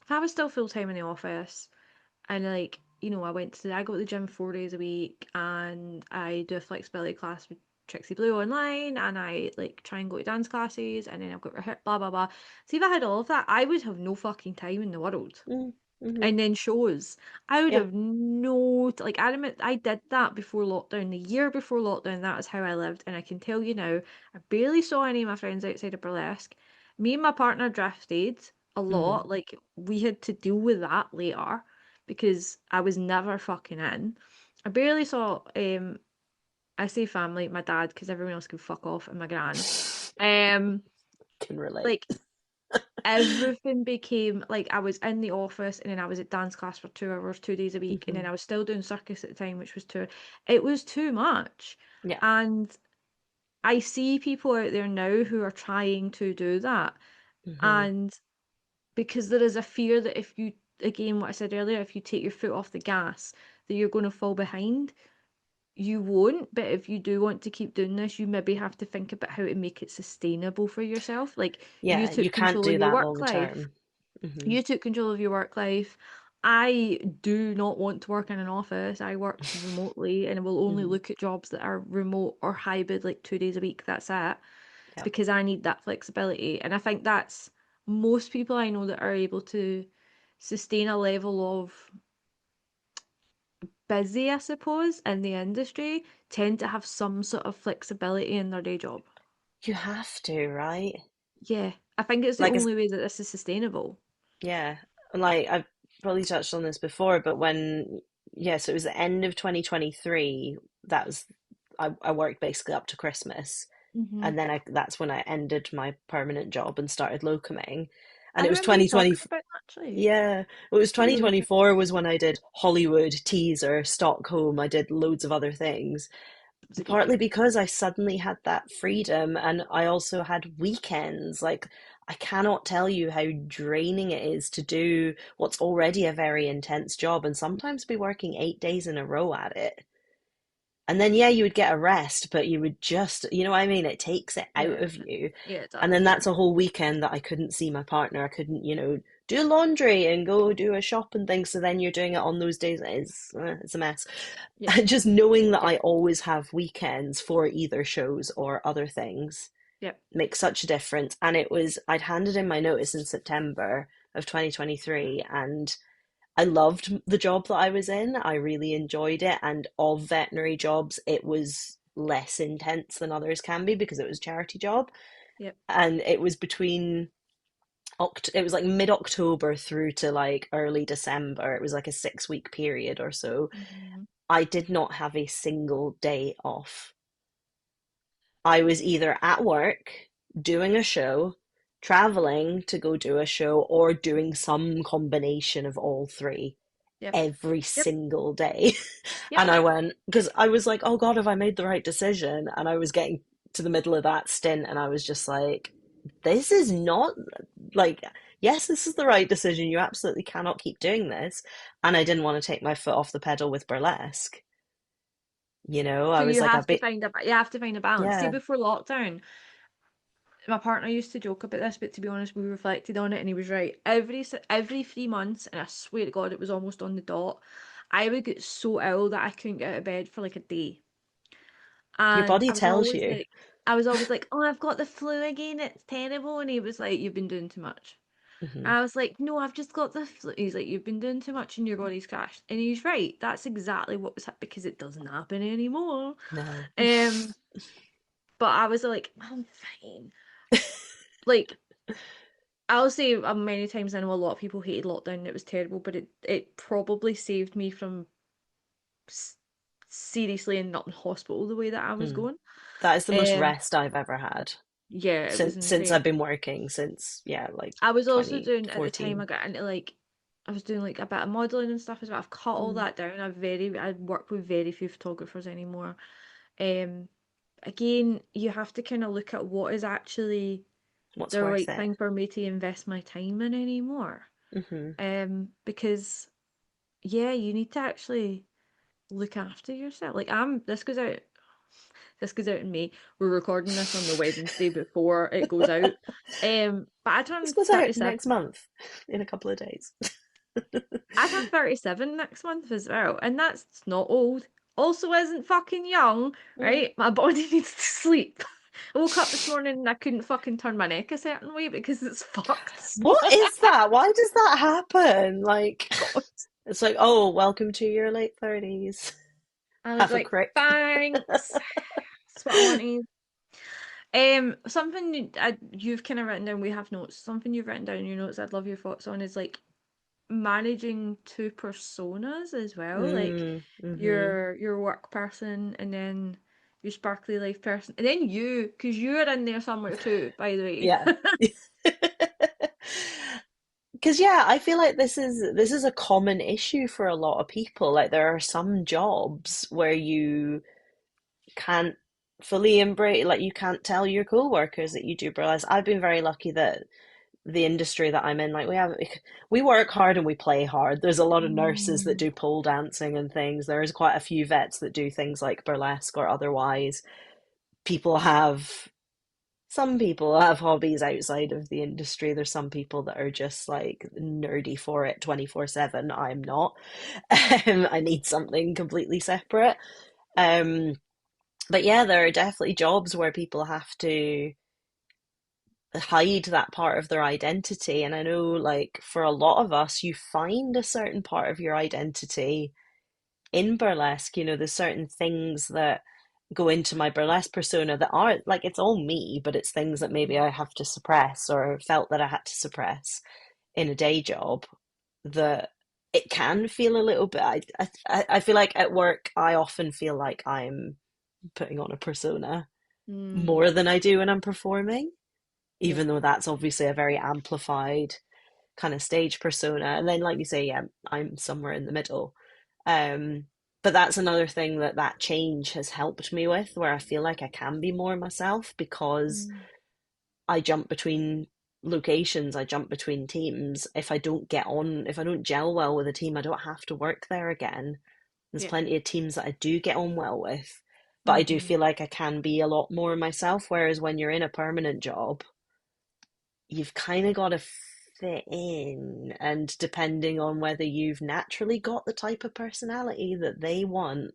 if I was still full time in the office and like I I go to the gym 4 days a week, and I do a flexibility class with Trixie Blue online, and I like try and go to dance classes, and then I've got blah blah blah. See, if I had all of that, I would have no fucking time in the world. Mm, hmm. And then shows. I would Yeah. have no, like, I admit I did that before lockdown. The year before lockdown, that was how I lived. And I can tell you now, I barely saw any of my friends outside of burlesque. Me and my partner drifted a Hmm. lot. Like, we had to deal with that later because I was never fucking in. I barely saw, I say family, my dad, because everyone else can fuck off, and my gran. Um, Can relate. like, everything became like I was in the office, and then I was at dance class for 2 hours, 2 days a week, and then Hmm. I was still doing circus at the time, which was too, it was too much. Yeah. And I see people out there now who are trying to do that. Hmm. And because there is a fear that if you, again, what I said earlier, if you take your foot off the gas, that you're going to fall behind. You won't, but if you do want to keep doing this, you maybe have to think about how to make it sustainable for yourself. Like, you Yeah, you took can't control of do your that work long life. term. Hmm. You took control of your work life. I do not want to work in an office. I work remotely, and I will only Hmm. look at jobs that are remote or hybrid, like 2 days a week. That's it, Yeah. because I need that flexibility. And I think that's most people I know that are able to sustain a level of busy, I suppose, in the industry tend to have some sort of flexibility in their day job. You have to, right? Yeah, I think it's the Like, only way that this is sustainable. yeah, like I've probably touched on this before, but yeah, so it was the end of 2023. That was, I worked basically up to Christmas. Hmm. And then that's when I ended my permanent job and started locuming. And I it was remember you 2020, talking about that actually. yeah, it was That you were looking. 2024 was when I did Hollywood, teaser, Stockholm. I did loads of other things, It was a good partly year. because I suddenly had that freedom and I also had weekends. Like, I cannot tell you how draining it is to do what's already a very intense job and sometimes be working 8 days in a row at it. And then, yeah, you would get a rest, but you would just, you know what I mean? It takes it out Yeah, of you. yeah, it And then does. that's a whole weekend that I couldn't see my partner. I couldn't, do laundry and go do a shop and things. So then you're doing it on those days. It's a mess. Yep, And just knowing that yep, I always have weekends for either shows or other things yep, makes such a difference. And I'd handed in my notice in September of 2023, and I loved the job that I was in. I really enjoyed it. And of veterinary jobs, it was less intense than others can be because it was a charity job. yep. And it was it was like mid-October through to like early December. It was like a 6-week period or so. Hmm. I did not have a single day off. I was either at work, doing a show, traveling to go do a show, or doing some combination of all three Yep, every yep, single day. yep. And I went, because I was like, oh God, have I made the right decision? And I was getting to the middle of that stint and I was just like, this is not like, yes, this is the right decision. You absolutely cannot keep doing this. And I didn't want to take my foot off the pedal with burlesque. So I was like a bit, you have to find a balance. See, yeah, before lockdown, my partner used to joke about this, but to be honest, we reflected on it, and he was right. Every 3 months, and I swear to God, it was almost on the dot. I would get so ill that I couldn't get out of bed for like a day. your And body tells you. I was always like, oh, I've got the flu again. It's terrible. And he was like, you've been doing too much. Hmm. And I was like, no, I've just got the flu. He's like, you've been doing too much and your body's crashed. And he's right. That's exactly what was happening because it doesn't happen anymore. No. Um, but I was like, I'm fine. Like, I'll say many times I know a lot of people hated lockdown and it was terrible, but it probably saved me from s- seriously ending up in hospital the way that I was Mm. going. That is the most Um, rest I've ever had yeah, it was since I've insane. been working since, yeah, like I was also doing at the time 2014. I got into like I was doing like a bit of modeling and stuff as well. I've cut all Mm. that down. I work with very few photographers anymore. Um, Again, you have to kind of look at what is actually What's the worth right it? thing for me to invest my time in anymore. Hmm. Because yeah, you need to actually look after yourself. Like this goes out in May. We're recording this on the Wednesday before it goes out. But I This turned goes out 37. next month in a couple of days. I turn 37 next month as well, and that's not old. Also isn't fucking young, Mm. right? My body needs to sleep. I woke up this morning and I couldn't fucking turn my neck a certain way because it's fucked. What is that? Why does that happen? Like, God. it's like, oh, welcome to your late 30s. I was Have a like, crick. thanks. That's what I wanted. Something you've kind of written down, we have notes, something you've written down in your notes I'd love your thoughts on is like managing two personas as well, like Mm, mm-hmm. your work person and then your sparkly life person, and then you, because you're in there somewhere too, by the way. Yeah. Because yeah, I feel like this is a common issue for a lot of people. Like there are some jobs where you can't fully embrace, like you can't tell your coworkers that you do burlesque. I've been very lucky that the industry that I'm in, like we work hard and we play hard. There's a lot of nurses that Mm, do pole dancing and things. There's quite a few vets that do things like burlesque or otherwise. People have Some people have hobbies outside of the industry. There's some people that are just like nerdy for it 24/7. I'm not. I need something completely separate. Um, but yeah, there are definitely jobs where people have to hide that part of their identity. And I know, like, for a lot of us, you find a certain part of your identity in burlesque. There's certain things that go into my burlesque persona that are like it's all me, but it's things that maybe I have to suppress or felt that I had to suppress in a day job that it can feel a little bit. I feel like at work, I often feel like I'm putting on a persona mm, more than I do when I'm performing, yeah. even though that's obviously a very amplified kind of stage persona. And then, like you say, yeah, I'm somewhere in the middle. Um, but that's another thing that change has helped me with, where I feel like I can be more myself because Mm, I jump between locations, I jump between teams. If I don't gel well with a team, I don't have to work there again. There's yeah. plenty of teams that I do get on well with, but I do Hmm. feel like I can be a lot more myself. Whereas when you're in a permanent job, you've kind of got to fit in, and depending on whether you've naturally got the type of personality that they want,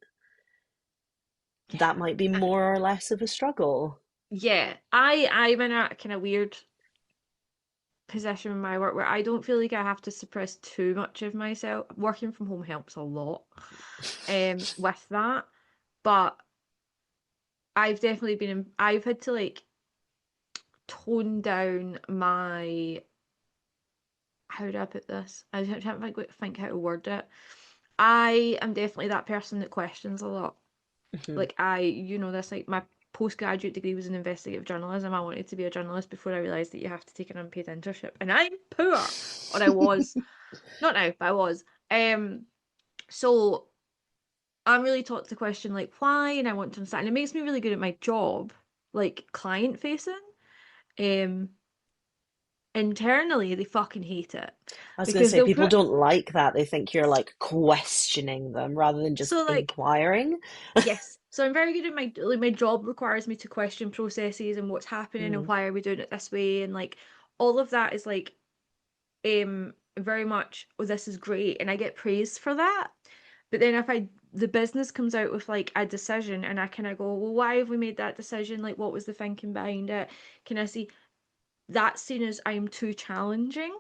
Yeah. that might be more or less of a struggle. Yeah. I'm in a kind of weird position in my work where I don't feel like I have to suppress too much of myself. Working from home helps a lot with that. But I've definitely I've had to like tone down my, how do I put this? I can't think how to word it. I am definitely that person that questions a lot. Hmm. Like this, like my postgraduate degree was in investigative journalism. I wanted to be a journalist before I realised that you have to take an unpaid internship. And I'm poor. Or I was. Not now, but I was. So I'm really taught to question like why, and I want to understand. And it makes me really good at my job, like client facing. Um, Internally they fucking hate it I was going to because say, they'll people put, don't like that. They think you're like questioning them rather than just so like, inquiring. yes, so I'm very good at my job requires me to question processes and what's happening and Mm, why are we doing it this way, and like all of that is like very much, oh, this is great, and I get praised for that. But then if I the business comes out with like a decision and I kind of go, well, why have we made that decision, like what was the thinking behind it, can I see that seen as I'm too challenging.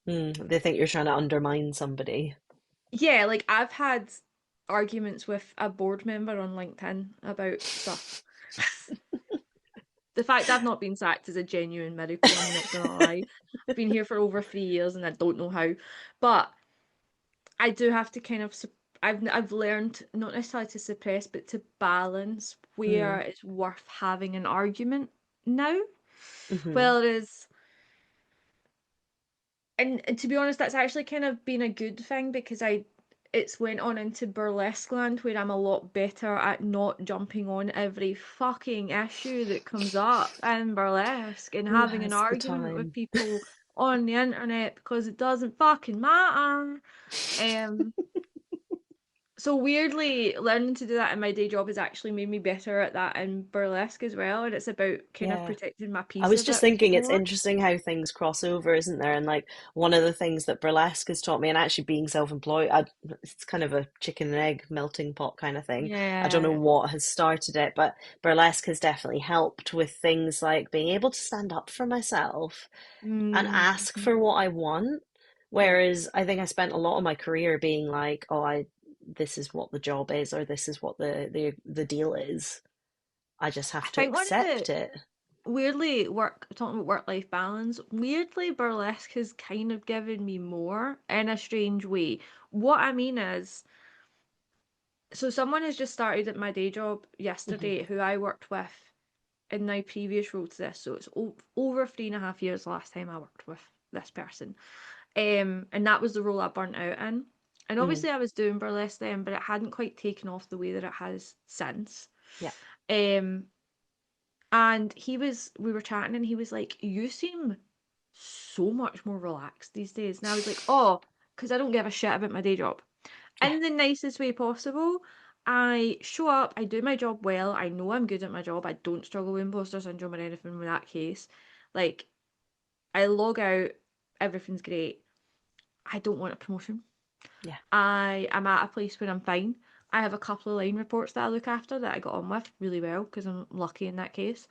they think you're trying to undermine somebody. Yeah, like I've had arguments with a board member on LinkedIn about stuff. The fact I've not been sacked is a genuine miracle, I'm not gonna lie. I've been here for over 3 years and I don't know how. But I do have to kind of I've learned not necessarily to suppress, but to balance where Mm, it's worth having an argument now. hmm. Whereas, and to be honest, that's actually kind of been a good thing because it's went on into burlesque land where I'm a lot better at not jumping on every fucking issue that comes up in burlesque and Who having an has the argument with time? people on the internet because it doesn't fucking matter. Um, So weirdly, learning to do that in my day job has actually made me better at that in burlesque as well, and it's about kind of Yeah. protecting my I peace was a just bit thinking it's more. interesting how things cross over, isn't there? And like one of the things that burlesque has taught me, and actually being self-employed, it's kind of a chicken and egg melting pot kind of thing. I don't know Yeah. what has started it, but burlesque has definitely helped with things like being able to stand up for myself and ask Mm-hmm. for what I want. Yeah. Whereas I think I spent a lot of my career being like, oh, I this is what the job is, or this is what the deal is. I just I have to think one of accept the it. weirdly work talking about work-life balance, weirdly burlesque has kind of given me more in a strange way. What I mean is, so someone has just started at my day job Hmm. yesterday who I worked with in my previous role to this, so it's over 3.5 years the last time I worked with this person. And that was the role I burnt out in. And Mm, obviously I was doing burlesque then, but it hadn't quite taken off the way that it has since. yeah, Um, and we were chatting, and he was like, "You seem so much more relaxed these days." And I was like, "Oh, because I don't give a shit about my day job." yeah, In the nicest way possible. I show up, I do my job well, I know I'm good at my job, I don't struggle with imposter syndrome or anything in that case. Like, I log out, everything's great. I don't want a promotion. yeah, I am at a place where I'm fine. I have a couple of line reports that I look after that I got on with really well because I'm lucky in that case.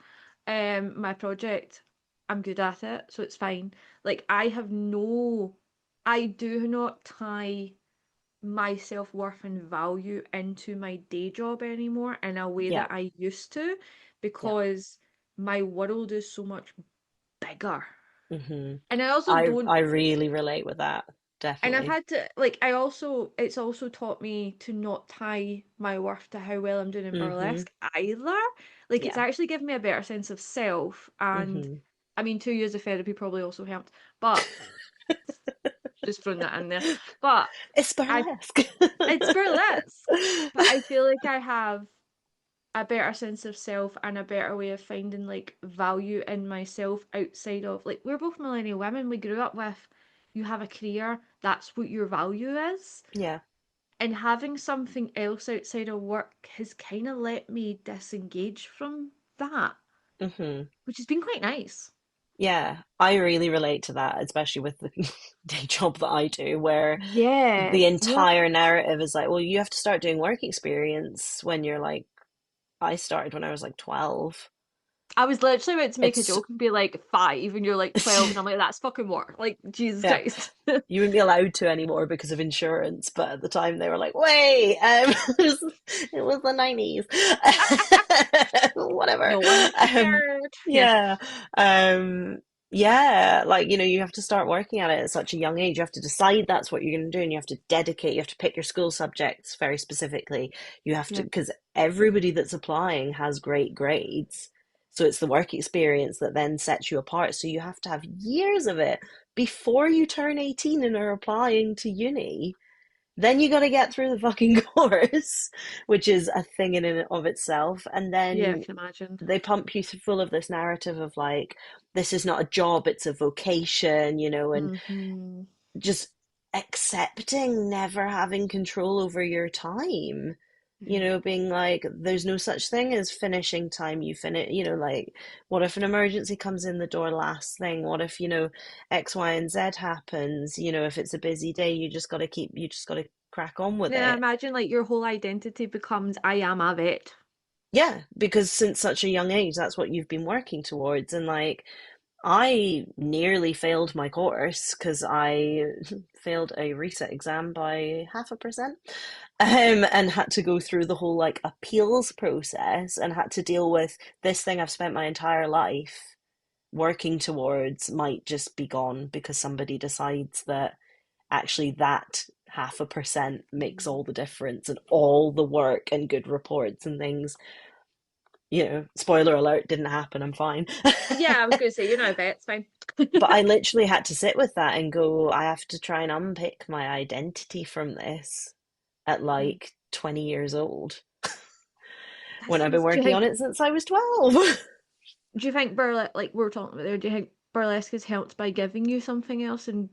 My project, I'm good at it, so it's fine. Like I do not tie my self-worth and value into my day job anymore in a way yeah, that I used to yeah. because my world is so much bigger. Hmm. And I also I don't really relate with that, and I've definitely. had to like I also it's also taught me to not tie my worth to how well I'm doing in Hmm. burlesque either. Like it's Yeah. actually given me a better sense of self and Hmm. I mean 2 years of therapy probably also helped. But just throwing that in there. But It's I burlesque. it's burlesque. But I feel like I have a better sense of self and a better way of finding like value in myself outside of like we're both millennial women. We grew up with you have a career, that's what your value is. Yeah. And having something else outside of work has kind of let me disengage from that, Hmm. which has been quite nice. Yeah. I really relate to that, especially with the day job that I do, where Yeah, the yeah. entire narrative is like, well, you have to start doing work experience when you're like, I started when I was like 12. I was literally about to make a It's, joke and be like 5 and you're like 12 and I'm like, that's fucking work. Like, Jesus yeah. Christ. You wouldn't be allowed to anymore because of insurance, but at the time they were like, wait, it was the 90s. Whatever. No one Um, cared. Yeah. yeah. Um, yeah, like, you have to start working at it at such a young age. You have to decide that's what you're going to do, and you have to dedicate, you have to pick your school subjects very specifically. You have to, Yeah. because everybody that's applying has great grades. So it's the work experience that then sets you apart. So you have to have years of it before you turn 18 and are applying to uni. Then you got to get through the fucking course, which is a thing in and of itself. And Yeah, I then can imagine. they pump you full of this narrative of like, this is not a job, it's a vocation, and Hmm. just accepting never having control over your time. Yeah. Being like, there's no such thing as finishing time. You finish, like, what if an emergency comes in the door last thing? What if, X, Y, and Z happens? If it's a busy day, you just got to crack on with Then I it. imagine like your whole identity becomes I am a vet. Yeah, because since such a young age, that's what you've been working towards. And like, I nearly failed my course because I failed a reset exam by 0.5%, and had to go through the whole like appeals process and had to deal with this thing I've spent my entire life working towards might just be gone because somebody decides that actually that 0.5% makes Mhm. all the difference, and all the work and good reports and things, spoiler alert, didn't happen. I'm fine. Yeah, I was going to say, you're not a vet, it's fine. But I literally had to sit with that and go, I have to try and unpick my identity from this at Yeah. like 20 years old That when I've been seems, working on it since I was 12. do you think burlesque, like we were talking about there, do you think burlesque has helped by giving you something else and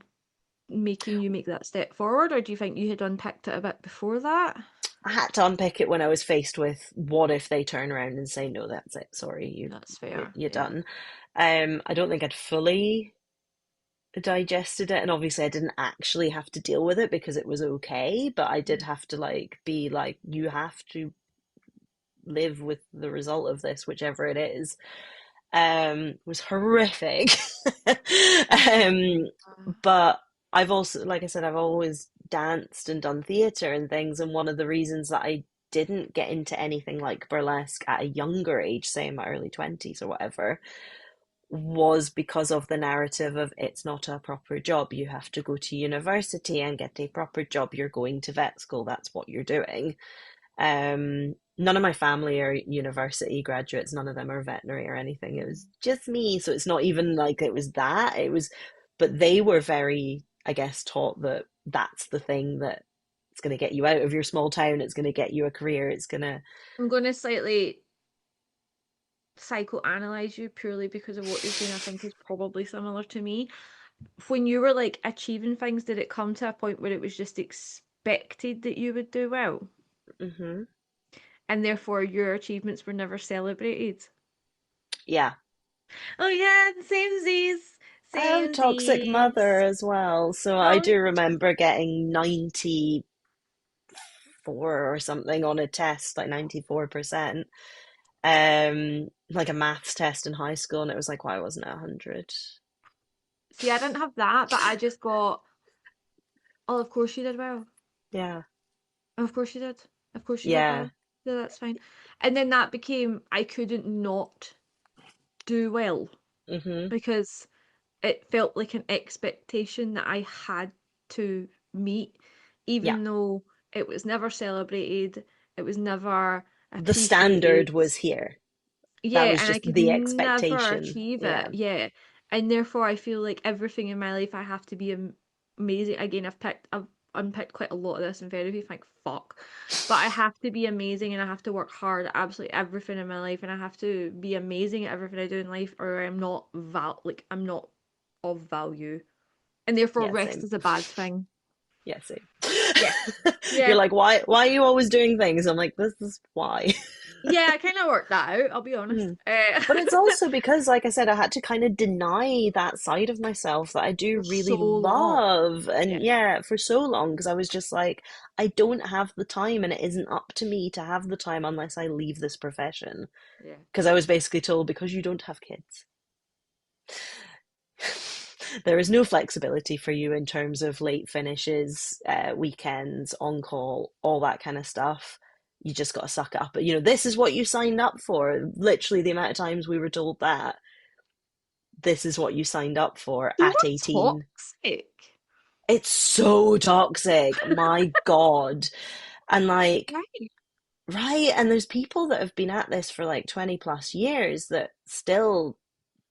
making you make that step forward, or do you think you had unpicked it a bit before that? I had to unpick it when I was faced with what if they turn around and say, no, that's it, sorry, That's fair. you're Yeah. done. I don't think I'd fully digested it, and obviously I didn't actually have to deal with it because it was okay, but I did Mm. have to like be like, you have to live with the result of this, whichever it is. Was horrific. um, but I've also, like I said, I've always danced and done theatre and things, and one of the reasons that I didn't get into anything like burlesque at a younger age, say in my early 20s or whatever, was because of the narrative of it's not a proper job. You have to go to university and get a proper job. You're going to vet school. That's what you're doing. None of my family are university graduates. None of them are veterinary or anything. It was just me. So it's not even like it was that. It was, but they were very, I guess, taught that that's the thing that it's going to get you out of your small town. It's going to get you a career. It's going to, I'm going to slightly psychoanalyze you purely because of what you're saying. I think is probably similar to me. When you were like achieving things, did it come to a point where it was just expected that you would do well, hmm and therefore your achievements were never celebrated? yeah. Oh yeah, same Z's, I have a same toxic mother Z's. as well. So I Oh, do remember getting 94 or something on a test, like 94%. Like a maths test in high school, and it was like, why wasn't it 100? see, I didn't have that, but I just got, oh, of course you did well. Yeah. Of course you did. Of course you did Yeah. well. Yeah, that's fine. And then that became, I couldn't not do well hmm because it felt like an expectation that I had to meet, Yeah. even though it was never celebrated, it was never The standard appreciated. was here. That Yeah, was and I just could the never expectation. achieve it. Yeah. Yeah. And therefore I feel like everything in my life I have to be amazing. Again, I've unpicked quite a lot of this and very few thank fuck. But I have to be amazing and I have to work hard at absolutely everything in my life and I have to be amazing at everything I do in life or I'm not of value. And therefore Yeah, rest same. is a bad thing. Yeah, same. Yeah. You're Yeah. like, why are you always doing things? I'm like, this is why. Yeah, I kind of worked that out, I'll be honest. But it's also because, like I said, I had to kind of deny that side of myself that I do For so really long. love. And Yeah. yeah, for so long, because I was just like, I don't have the time, and it isn't up to me to have the time unless I leave this profession. Yeah. Because I was basically told, because you don't have kids, there is no flexibility for you in terms of late finishes, weekends, on call, all that kind of stuff. You just got to suck it up. But this is what you signed up for. Literally, the amount of times we were told that this is what you signed up for So at 18. toxic. It's so toxic. My God. And like, Right. right. And there's people that have been at this for like 20 plus years that still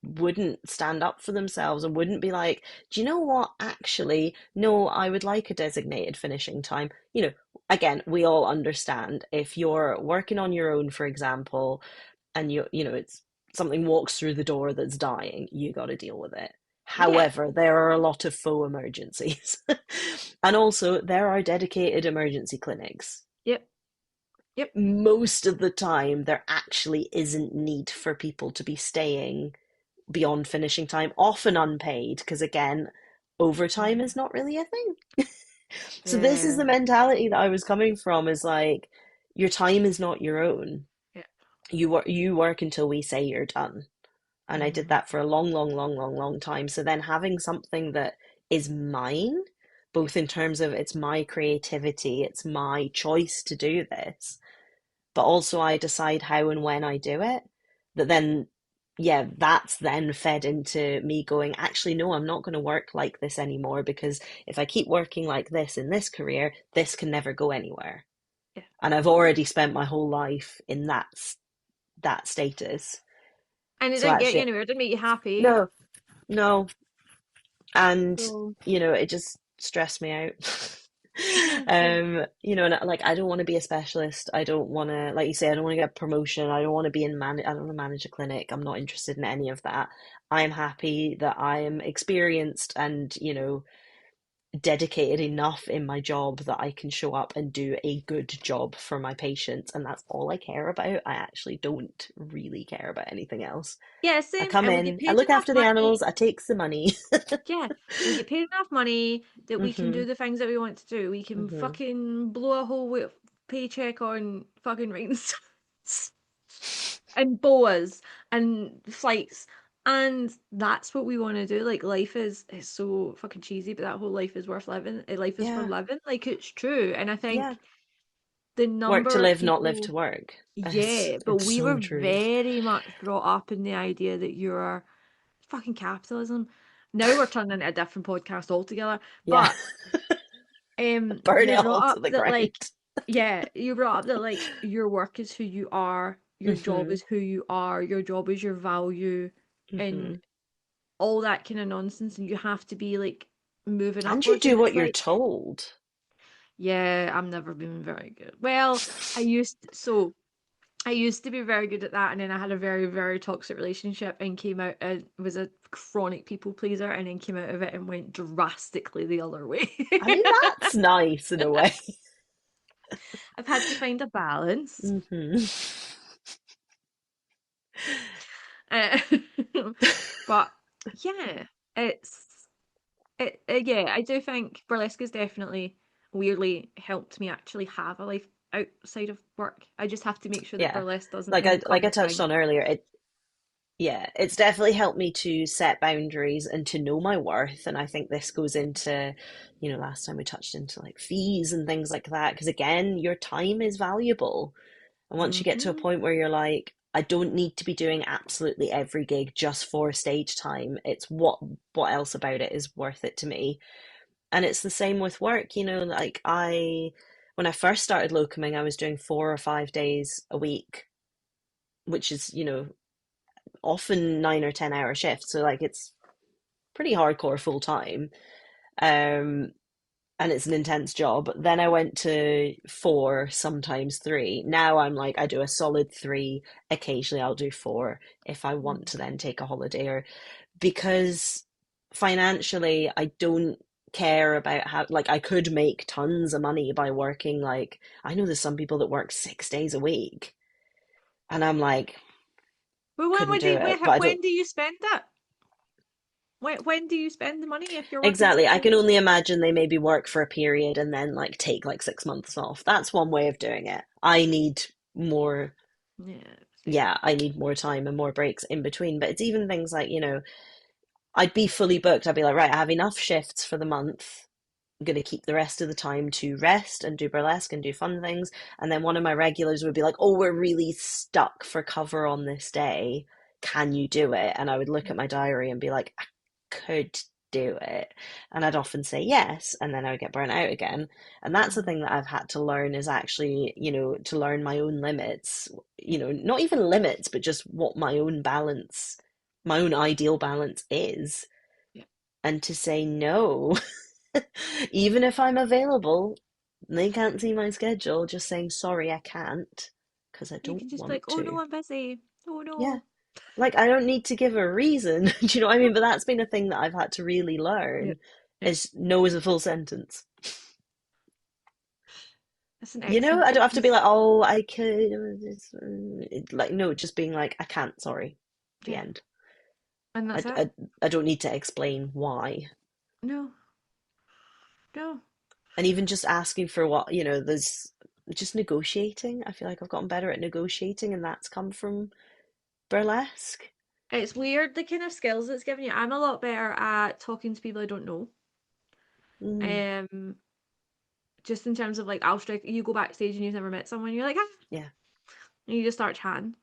wouldn't stand up for themselves and wouldn't be like, do you know what? Actually, no, I would like a designated finishing time. Again, we all understand if you're working on your own, for example, and it's something walks through the door that's dying, you got to deal with it. Yeah. However, there are a lot of faux emergencies. And also, there are dedicated emergency clinics. Yep. Yep. Most of the time, there actually isn't need for people to be staying beyond finishing time, often unpaid, because again, overtime is not really a thing. So this is Yeah. the mentality that I was coming from, is like, your time is not your own. Yeah. You work until we say you're done. And I did Hmm. that for a long, long, long, long, long time. So then having something that is mine, Yeah. both in terms of it's my creativity, it's my choice to do this, but also I decide how and when I do it, that then, yeah, that's then fed into me going, actually, no, I'm not going to work like this anymore, because if I keep working like this in this career, this can never go anywhere. Yeah. And I've already spent my whole life in that status. And it So didn't get you actually, anywhere, it didn't make you happy. no, no. And So it just stressed me out. yeah, yeah, And like, I don't want to be a specialist. I don't want to, like you say, I don't want to get a promotion. I don't want to I don't want to manage a clinic. I'm not interested in any of that. I'm happy that I am experienced and, dedicated enough in my job that I can show up and do a good job for my patients, and that's all I care about. I actually don't really care about anything else. Yeah, I same. come And we get in, I paid look enough after the money. animals, I takes the money. Yeah, we get paid enough money that we can Hmm. do the things that we want to do. We can Hmm. fucking blow a whole paycheck on fucking rings and boas and flights. And that's what we want to do. Like life is so fucking cheesy, but that whole life is worth living. Life is for Yeah, living. Like it's true. And I yeah. think the Work to number of live, not live people, to work. yeah, but It's we were so true. very much brought up in the idea that you're fucking capitalism. Now we're turning into a different podcast altogether. Yeah, But burn you're it all brought to up the that ground. like yeah, you're brought up that like your work is who you are, your job Hmm. is who you are, your job is your value, and Hmm. all that kind of nonsense, and you have to be like moving And you upwards. do And what it's you're like, told. yeah, I've never been very good. Well, I used to be very good at that, and then I had a very, very toxic relationship and came out and was a chronic people pleaser, and then came out of it and went drastically the other way. I mean, that's nice in a way. I've had to find a balance. Hmm. Uh, but yeah, it's yeah, I do think burlesque has definitely weirdly helped me actually have a life outside of work. I just have to make sure that Yeah. burlesque doesn't Like become I the touched thing. on earlier, yeah, it's definitely helped me to set boundaries and to know my worth. And I think this goes into, last time we touched into like fees and things like that. Because again, your time is valuable. And once you get to a Hmm. point where you're like, I don't need to be doing absolutely every gig just for stage time. It's what else about it is worth it to me. And it's the same with work, like when I first started locuming, I was doing 4 or 5 days a week, which is, often 9 or 10 hour shifts. So like it's pretty hardcore full time. Um, and it's an intense job. Then I went to 4, sometimes 3. Now I'm like, I do a solid 3. Occasionally I'll do 4 if I want to then take a holiday, or because financially I don't care about how, like, I could make tons of money by working. Like, I know there's some people that work 6 days a week, and I'm like, But when couldn't would do you, it. But I don't. when do you spend that? When do you spend the money if you're working Exactly. six I days can a only week? imagine they maybe work for a period and then like take like 6 months off. That's one way of doing it. I need more, Yeah, same. yeah, I need more time and more breaks in between. But it's even things like, I'd be fully booked. I'd be like, right, I have enough shifts for the month. I'm going to keep the rest of the time to rest and do burlesque and do fun things. And then one of my regulars would be like, oh, we're really stuck for cover on this day. Can you do it? And I would look at my diary and be like, I could do it. And I'd often say yes. And then I would get burnt out again. And that's the Mhm. thing that I've had to learn is actually, to learn my own limits, not even limits, but just what my own balance, my own ideal balance is. Yeah. And to say no. Even if I'm available, they can't see my schedule, just saying, sorry, I can't, because I You don't can just be like, want oh no, to. I'm busy. Oh Yeah. no. Like, I don't need to give a reason. Do you know what I No. mean? But that's been a thing that I've had to really Yeah. learn Yeah. is no is a full sentence. That's an You know, excellent I don't have to be phrase. like, oh, I could. Like, no, just being like, I can't, sorry. The Yeah. end. And I, that's it. I, I don't need to explain why. No. No. And even just asking for what, there's just negotiating. I feel like I've gotten better at negotiating, and that's come from burlesque. It's weird the kind of skills it's giving you. I'm a lot better at talking to people I don't know. Mm, Um, just in terms of like I'll strike you go backstage and you've never met someone, you're like, ah, yeah, and you just start chatting.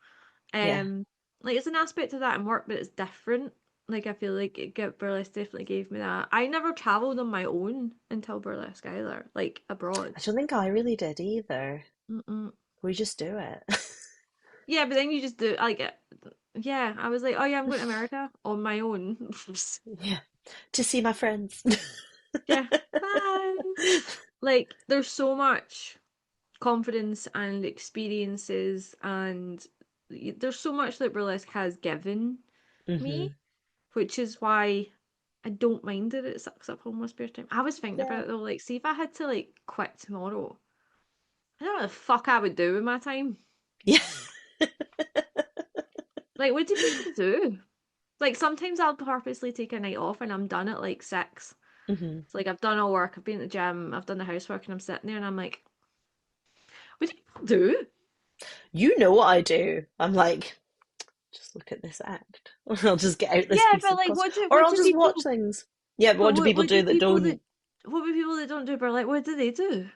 yeah. Um, like it's an aspect of that in work, but it's different. Like I feel like burlesque definitely gave me that. I never travelled on my own until burlesque either, like abroad. I don't think I really did either. Mm-mm. We just do it. Yeah, but then you just do like yeah. I was like, oh yeah, I'm going to America on my own. Yeah, to see my friends. Yeah, bye. Like there's so much confidence and experiences and there's so much that burlesque has given me, Hmm. which is why. I don't mind that it sucks up all my spare time. I was thinking about Yeah. it though, like, see if I had to like quit tomorrow, I don't know what the fuck I would do with my time. Yeah. Like, what do people do? Like, sometimes I'll purposely take a night off and I'm done at like 6. hmm It's like I've done all work, I've been to the gym, I've done the housework, and I'm sitting there and I'm like, what do people do? You know what I do. I'm like, just look at this act. I'll just get out this Yeah, piece but of like, cos, or what I'll do just watch people? things. Yeah, but But what do people what do do that people that don't what do people that don't do? But like, what do they do?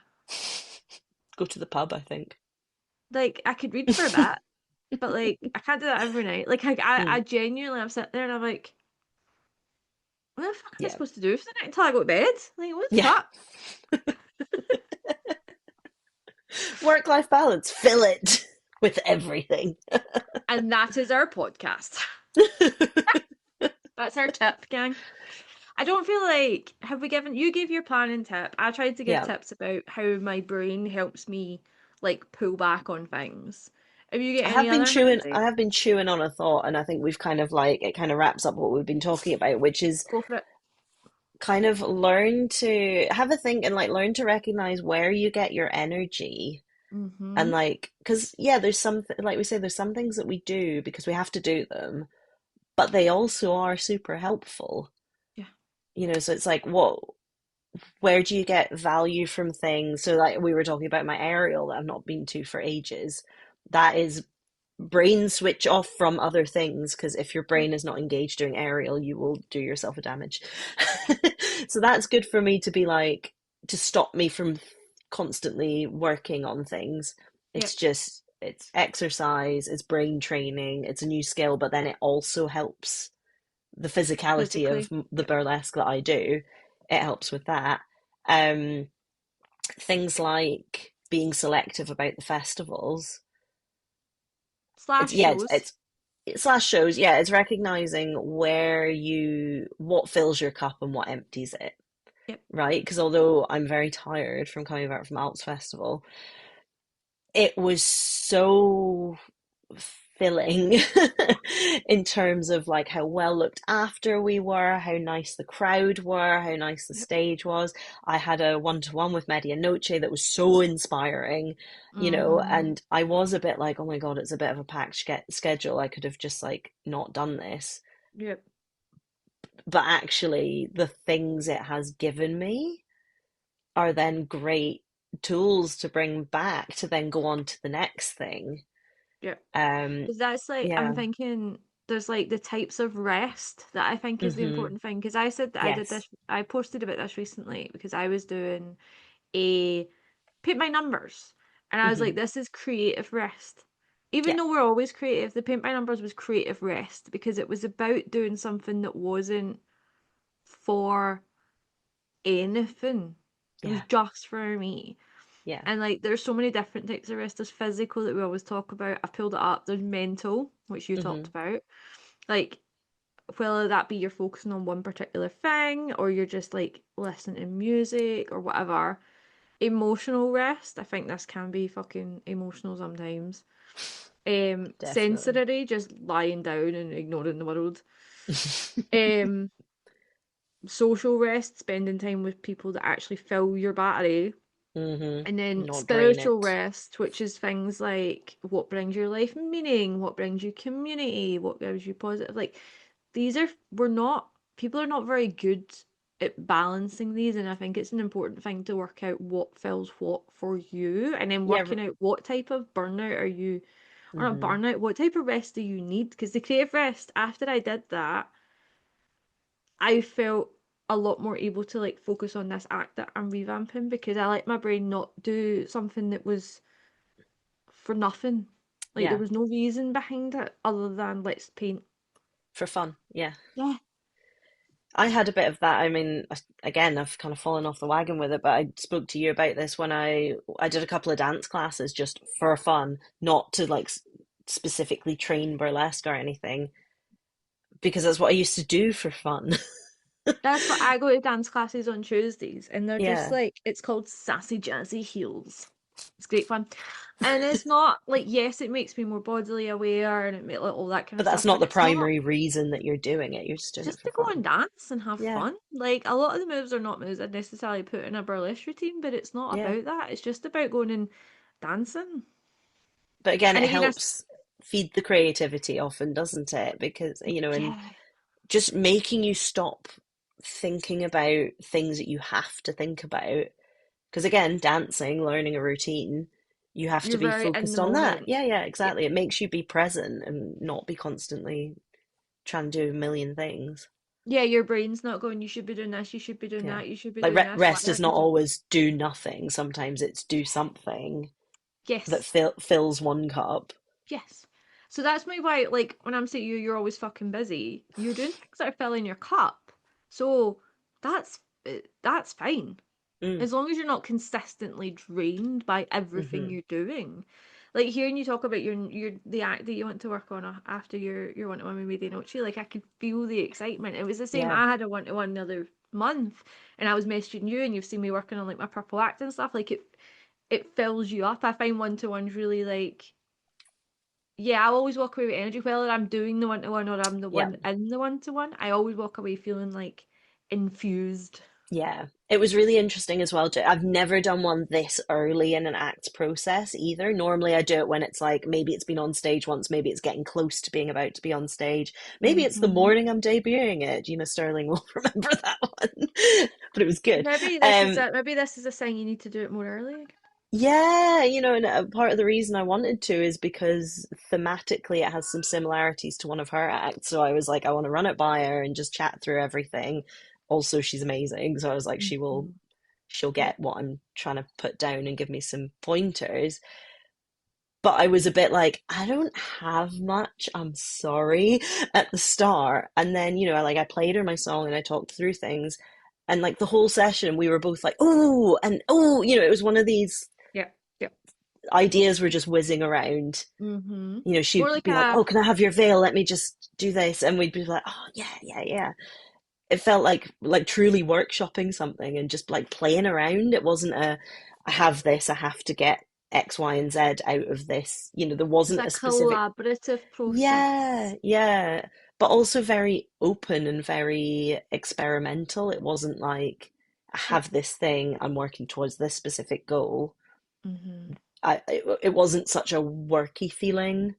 go to the pub, I think. Like, I could read for a bit, but like, I can't do that every night. Like, I Mm, genuinely, I'm sitting there and I'm like, what the fuck am I yeah. supposed to do for the night until I go to bed? Like, what the Yeah. fuck? Work-life balance, fill it with everything. And that is our podcast. That's our tip, gang. I don't feel like have we given you gave your planning tip. I tried to give Yeah. tips about how my brain helps me like pull back on things. Have you I got any have been other chewing handy? I have been chewing on a thought, and I think we've kind of like it kind of wraps up what we've been talking about, which is Go for it. kind of learn to have a think and like learn to recognize where you get your energy. Mm-hmm. And like, because yeah, there's some, like we say, there's some things that we do because we have to do them, but they also are super helpful. Yeah. So it's like, where do you get value from things? So like we were talking about my aerial that I've not been to for ages. That is brain switch off from other things, because if your Yep. brain is not engaged doing aerial, you will do yourself a damage. So that's good for me to be like, to stop me from constantly working on things. Yep. It's exercise, it's brain training, it's a new skill, but then it also helps the physicality of Physically. the Yep. burlesque that I do. It helps with that. Um, Things like being selective about the festivals. Slash It's yeah, shows. it's slash shows. Yeah, it's recognizing what fills your cup and what empties it. Yep. Right? Because although I'm very tired from coming back from Alps Festival, it was so filling in terms of like how well looked after we were, how nice the crowd were, how nice the Yep. stage was. I had a one-to-one with Media Noche that was so inspiring, Mm-hmm. and I was a bit like, oh my God, it's a bit of a packed schedule. I could have just like not done this. Yep. But actually, the things it has given me are then great tools to bring back to then go on to the next thing. Yep. Um, Because that's like I'm yeah. thinking there's like the types of rest that I think is the hmm important thing. Because I said that I did Yes. this, I posted about this recently because I was doing a paint by numbers, and I was like, hmm this is creative rest. Even Yeah. though we're always creative, the paint by numbers was creative rest because it was about doing something that wasn't for anything. It was Yeah. just for me. Yeah. And like there's so many different types of rest. There's physical that we always talk about. I've pulled it up. There's mental, which you talked hmm about. Like whether that be you're focusing on one particular thing or you're just like listening to music or whatever. Emotional rest. I think this can be fucking emotional sometimes. Definitely. Sensory, just lying down and ignoring the world. Um, Social rest, spending time with people that actually fill your battery. And then Not drain spiritual it. rest, which is things like what brings your life meaning, what brings you community, what gives you positive. Like these are, we're not, people are not very good at balancing these. And I think it's an important thing to work out what fills what for you and then Yeah. working out what type of burnout are you, or not hmm burnout, what type of rest do you need? Because the creative rest, after I did that, I felt a lot more able to like focus on this act that I'm revamping because I let my brain not do something that was for nothing. Like there Yeah. was no reason behind it other than let's paint. For fun. Yeah. Yeah. I had a bit of that. I mean, again, I've kind of fallen off the wagon with it, but I spoke to you about this when I did a couple of dance classes just for fun, not to like specifically train burlesque or anything, because that's what I used to do for fun. That's what I go to dance classes on Tuesdays and they're just Yeah. like it's called sassy jazzy heels. It's great fun. And it's not like, yes, it makes me more bodily aware and it make like, all that kind But of that's stuff, not but the it's not primary reason that you're doing it. You're just doing it just for to go fun. and dance and have Yeah, fun. Like a lot of the moves are not moves I'd necessarily put in a burlesque routine, but it's not yeah. about that. It's just about going and dancing. But again, And it again, helps feed the creativity often, doesn't it? Because, and yeah, just making you stop thinking about things that you have to think about. Because again, dancing, learning a routine, you have to you're be very in the focused on that. moment. Yeah, yeah, Yeah. exactly. It makes you be present and not be constantly trying to do a million things. Yeah, your brain's not going, you should be doing this, you should be doing Yeah. that, you should be Like doing this. Like rest I is not could just, always do nothing. Sometimes it's do something that yes, fills one cup. yes. So that's my why, like, when I'm saying you're always fucking busy, you're doing things that are filling your cup. So that's that's fine. Mm, As long as you're not consistently drained by everything hmm. you're doing. Like hearing you talk about your the act that you want to work on after your one to one with Media Noche, like I could feel the excitement. It was the same. Yeah, I had a one to one the other month, and I was messaging you, and you've seen me working on like my purple act and stuff. Like it fills you up. I find one to ones really like. Yeah, I always walk away with energy. Whether I'm doing the one to one or I'm the yeah. one in the one to one, I always walk away feeling like infused. Yeah, it was really interesting as well. I've never done one this early in an act process either. Normally, I do it when it's like maybe it's been on stage once, maybe it's getting close to being about to be on stage, maybe it's the Hmm. morning I'm debuting it. Gina Sterling will remember that one, but it was good. Maybe this is a sign you need to do it more early. Yeah, and part of the reason I wanted to is because thematically it has some similarities to one of her acts. So I was like, I want to run it by her and just chat through everything. Also, she's amazing, so I was like, Hmm. she'll Yeah. get what I'm trying to put down and give me some pointers. But I was a bit like, I don't have much, I'm sorry, at the start. And then, I played her my song and I talked through things. And like the whole session, we were both like, oh, and oh, it was one of these Yeah. Yeah. ideas were just whizzing around. Hmm. More She'd like be like, a "Oh, can I have your veil? Let me just do this," and we'd be like, "Oh, yeah, yeah, yeah." It felt like truly workshopping something and just like playing around. It wasn't I have this, I have to get X, Y, and Z out of this. There it's wasn't a a specific. collaborative Yeah, process. yeah, but also very open and very experimental. It wasn't like I Yeah. have this thing, I'm working towards this specific goal. Hmm. It wasn't such a worky feeling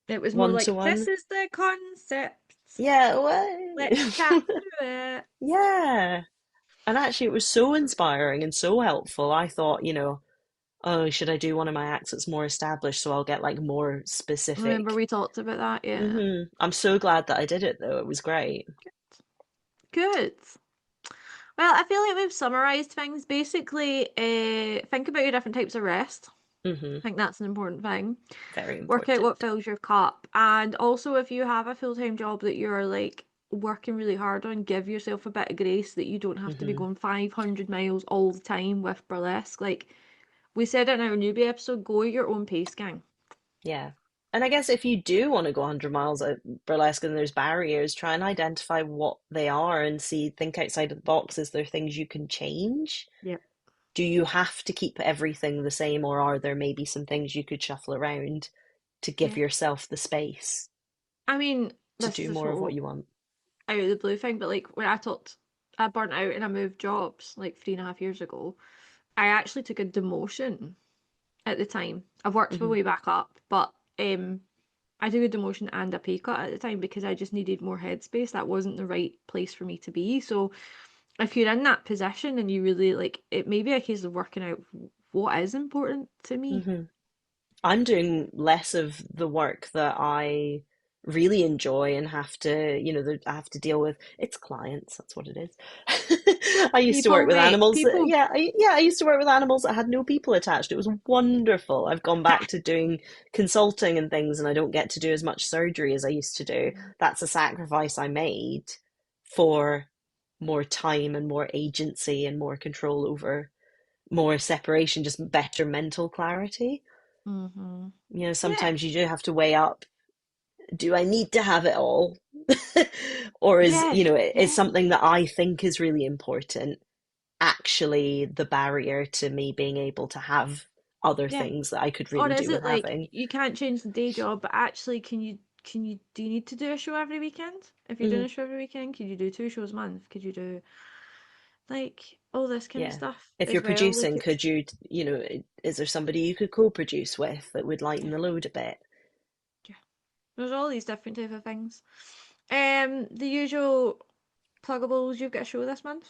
It was more one to like, this one. is the concept. Yeah, Let's chat what? through it. Yeah. And actually, it was so inspiring and so helpful. I thought, oh, should I do one of my acts that's more established so I'll get like more Remember specific? we talked about that? Yeah. I'm so glad that I did it though. It was great. Good. Well, I feel like we've summarized things. Basically, think about your different types of rest. hmm I think that's an important thing. Very Work out what important. fills your cup. And also, if you have a full-time job that you're like working really hard on, give yourself a bit of grace that you don't have to be hmm going 500 miles all the time with burlesque. Like we said in our newbie episode, go at your own pace, gang. Yeah. And I guess if you do want to go 100 miles at burlesque and there's barriers, try and identify what they are and think outside of the box. Is there things you can change? Yep. Do you have to keep everything the same, or are there maybe some things you could shuffle around to give Yeah. yourself the space I mean, to this is do a more of what total you want? out of the blue thing, but like when I burnt out and I moved jobs like 3.5 years ago, I actually took a demotion at the time. I've worked my hmm way back up, but I took a demotion and a pay cut at the time because I just needed more headspace. That wasn't the right place for me to be. So if you're in that position and you really like, it may be a case of working out what is important to me. hmm I'm doing less of the work that I really enjoy and have to, I have to deal with. It's clients, that's what it is. I used to work People, with mate, animals. people. I used to work with animals that had no people attached. It was wonderful. I've gone back to doing consulting and things, and I don't get to do as much surgery as I used to do. That's a sacrifice I made for more time and more agency and more control over more separation, just better mental clarity. Mm-hmm. Yeah, Sometimes you do have to weigh up, do I need to have it all? Or yeah, is yeah. something that I think is really important actually the barrier to me being able to have other Yeah. things that I could Or really is do with it like having. you can't change the day job, but actually can you do you need to do a show every weekend? If you're doing Mm, a show every weekend, could you do 2 shows a month? Could you do like all this kind of yeah. stuff If as you're well? Like producing, it's could you, is there somebody you could co-produce with that would lighten yeah, the load a bit? yeah. There's all these different type of things. The usual pluggables. You've got a show this month,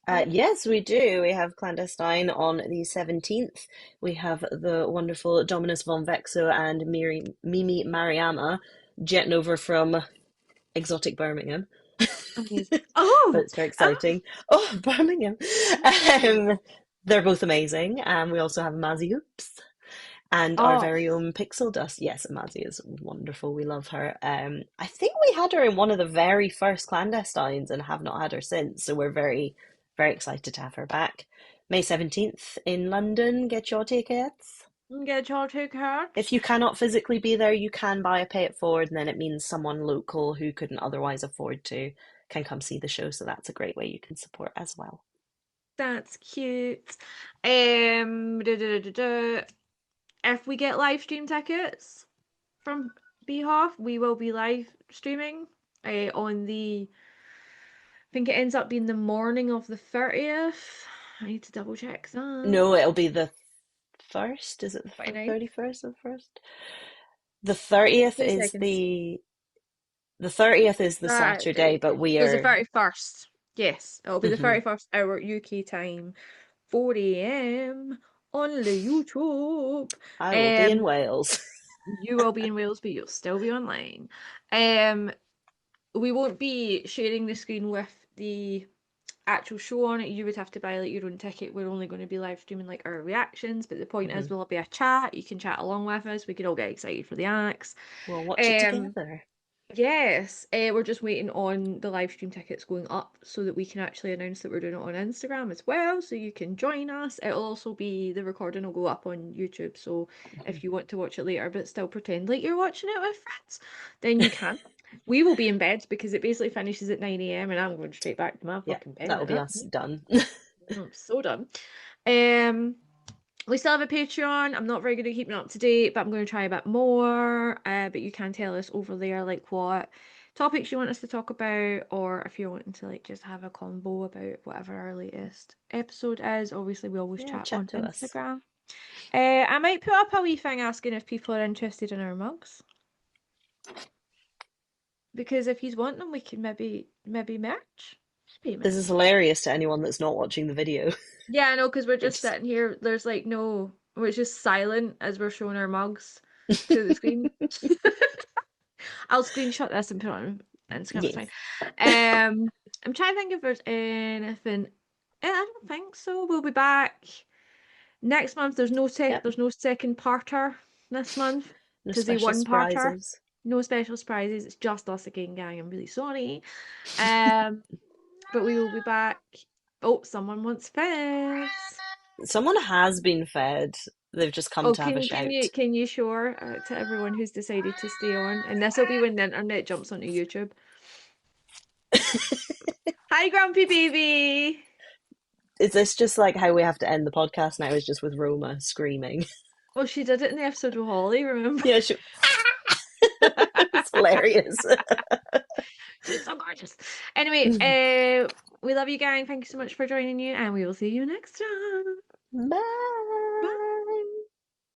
right? Yes, we do. We have Clandestine on the 17th. We have the wonderful Dominus von Vexo and Mimi Mariama jetting over from exotic Birmingham. Amazing. But Oh, it's very oh. exciting. Oh, Birmingham. Um, they're both amazing. And we also have Mazzy Oops and our Oh, very own Pixel Dust. Yes, Mazzy is wonderful. We love her. I think we had her in one of the very first clandestines and have not had her since. So we're very, very excited to have her back. May 17th in London. Get your tickets. get your 2 cards. If you cannot physically be there, you can buy a pay it forward, and then it means someone local who couldn't otherwise afford to can come see the show. So that's a great way you can support as well. That's cute. Da, da, da, da, da. If we get live stream tickets from Behalf, we will be live streaming on the. I think it ends up being the morning of the 30th. I need to double check that. No, it'll be the first. Is it the 29th? 31st of the first? The 30th Two is seconds. the 30th is the Saturday, Saturday. but we So it's the are 31st. Yes, it'll be the mhm. 31st hour UK time, 4 a.m. on the YouTube. I will be in Um, Wales. you will be in Wales, but you'll still be online. Um, we won't be sharing the screen with the actual show on it. You would have to buy like your own ticket. We're only going to be live streaming like our reactions, but the point is Mhm. there'll be a chat. You can chat along with us. We can all get excited for the acts. We'll watch it Um, together. yes, we're just waiting on the live stream tickets going up so that we can actually announce that we're doing it on Instagram as well, so you can join us. It'll also be the recording will go up on YouTube, so Mhm. if you want to watch it later but still pretend like you're watching it with friends, then you can. We will be in bed because it basically finishes at 9 a.m. and I'm going straight back to my Yeah, fucking bed that'll at be that us point. done. I'm so done. Um, we still have a Patreon. I'm not very good at keeping up to date, but I'm going to try a bit more. But you can tell us over there like what topics you want us to talk about, or if you're wanting to like just have a combo about whatever our latest episode is. Obviously, we always Yeah, chat chat on to us. Instagram. I might put up a wee thing asking if people are interested in our mugs, because if you want them, we can maybe merch. This is Payment. hilarious to anyone that's not watching the video. Yeah, I know, because we're just It's sitting here. There's like no, we're just silent as we're showing our mugs to the screen. I'll screenshot this and put it on Instagram. It's fine. yes. I'm trying to think if there's anything. I don't think so. We'll be back next month. Yep. There's no second parter this month No because the special one parter. surprises. No special surprises. It's just us again, gang. I'm really sorry. Um, but we will be back. Oh, someone wants feds. Someone has been fed. They've just come Oh, to have a shout. can you show her to everyone who's decided to stay on? And this will be when the internet jumps onto YouTube. Hi, Grumpy Baby. Is this just like how we have to end the podcast now? Is just with Roma screaming? Well, she did it in the episode with Holly, remember? Yeah, it's hilarious. She's so gorgeous. Anyway, we love you, gang. Thank you so much for joining you, and we will see you next time. Bye. Bye.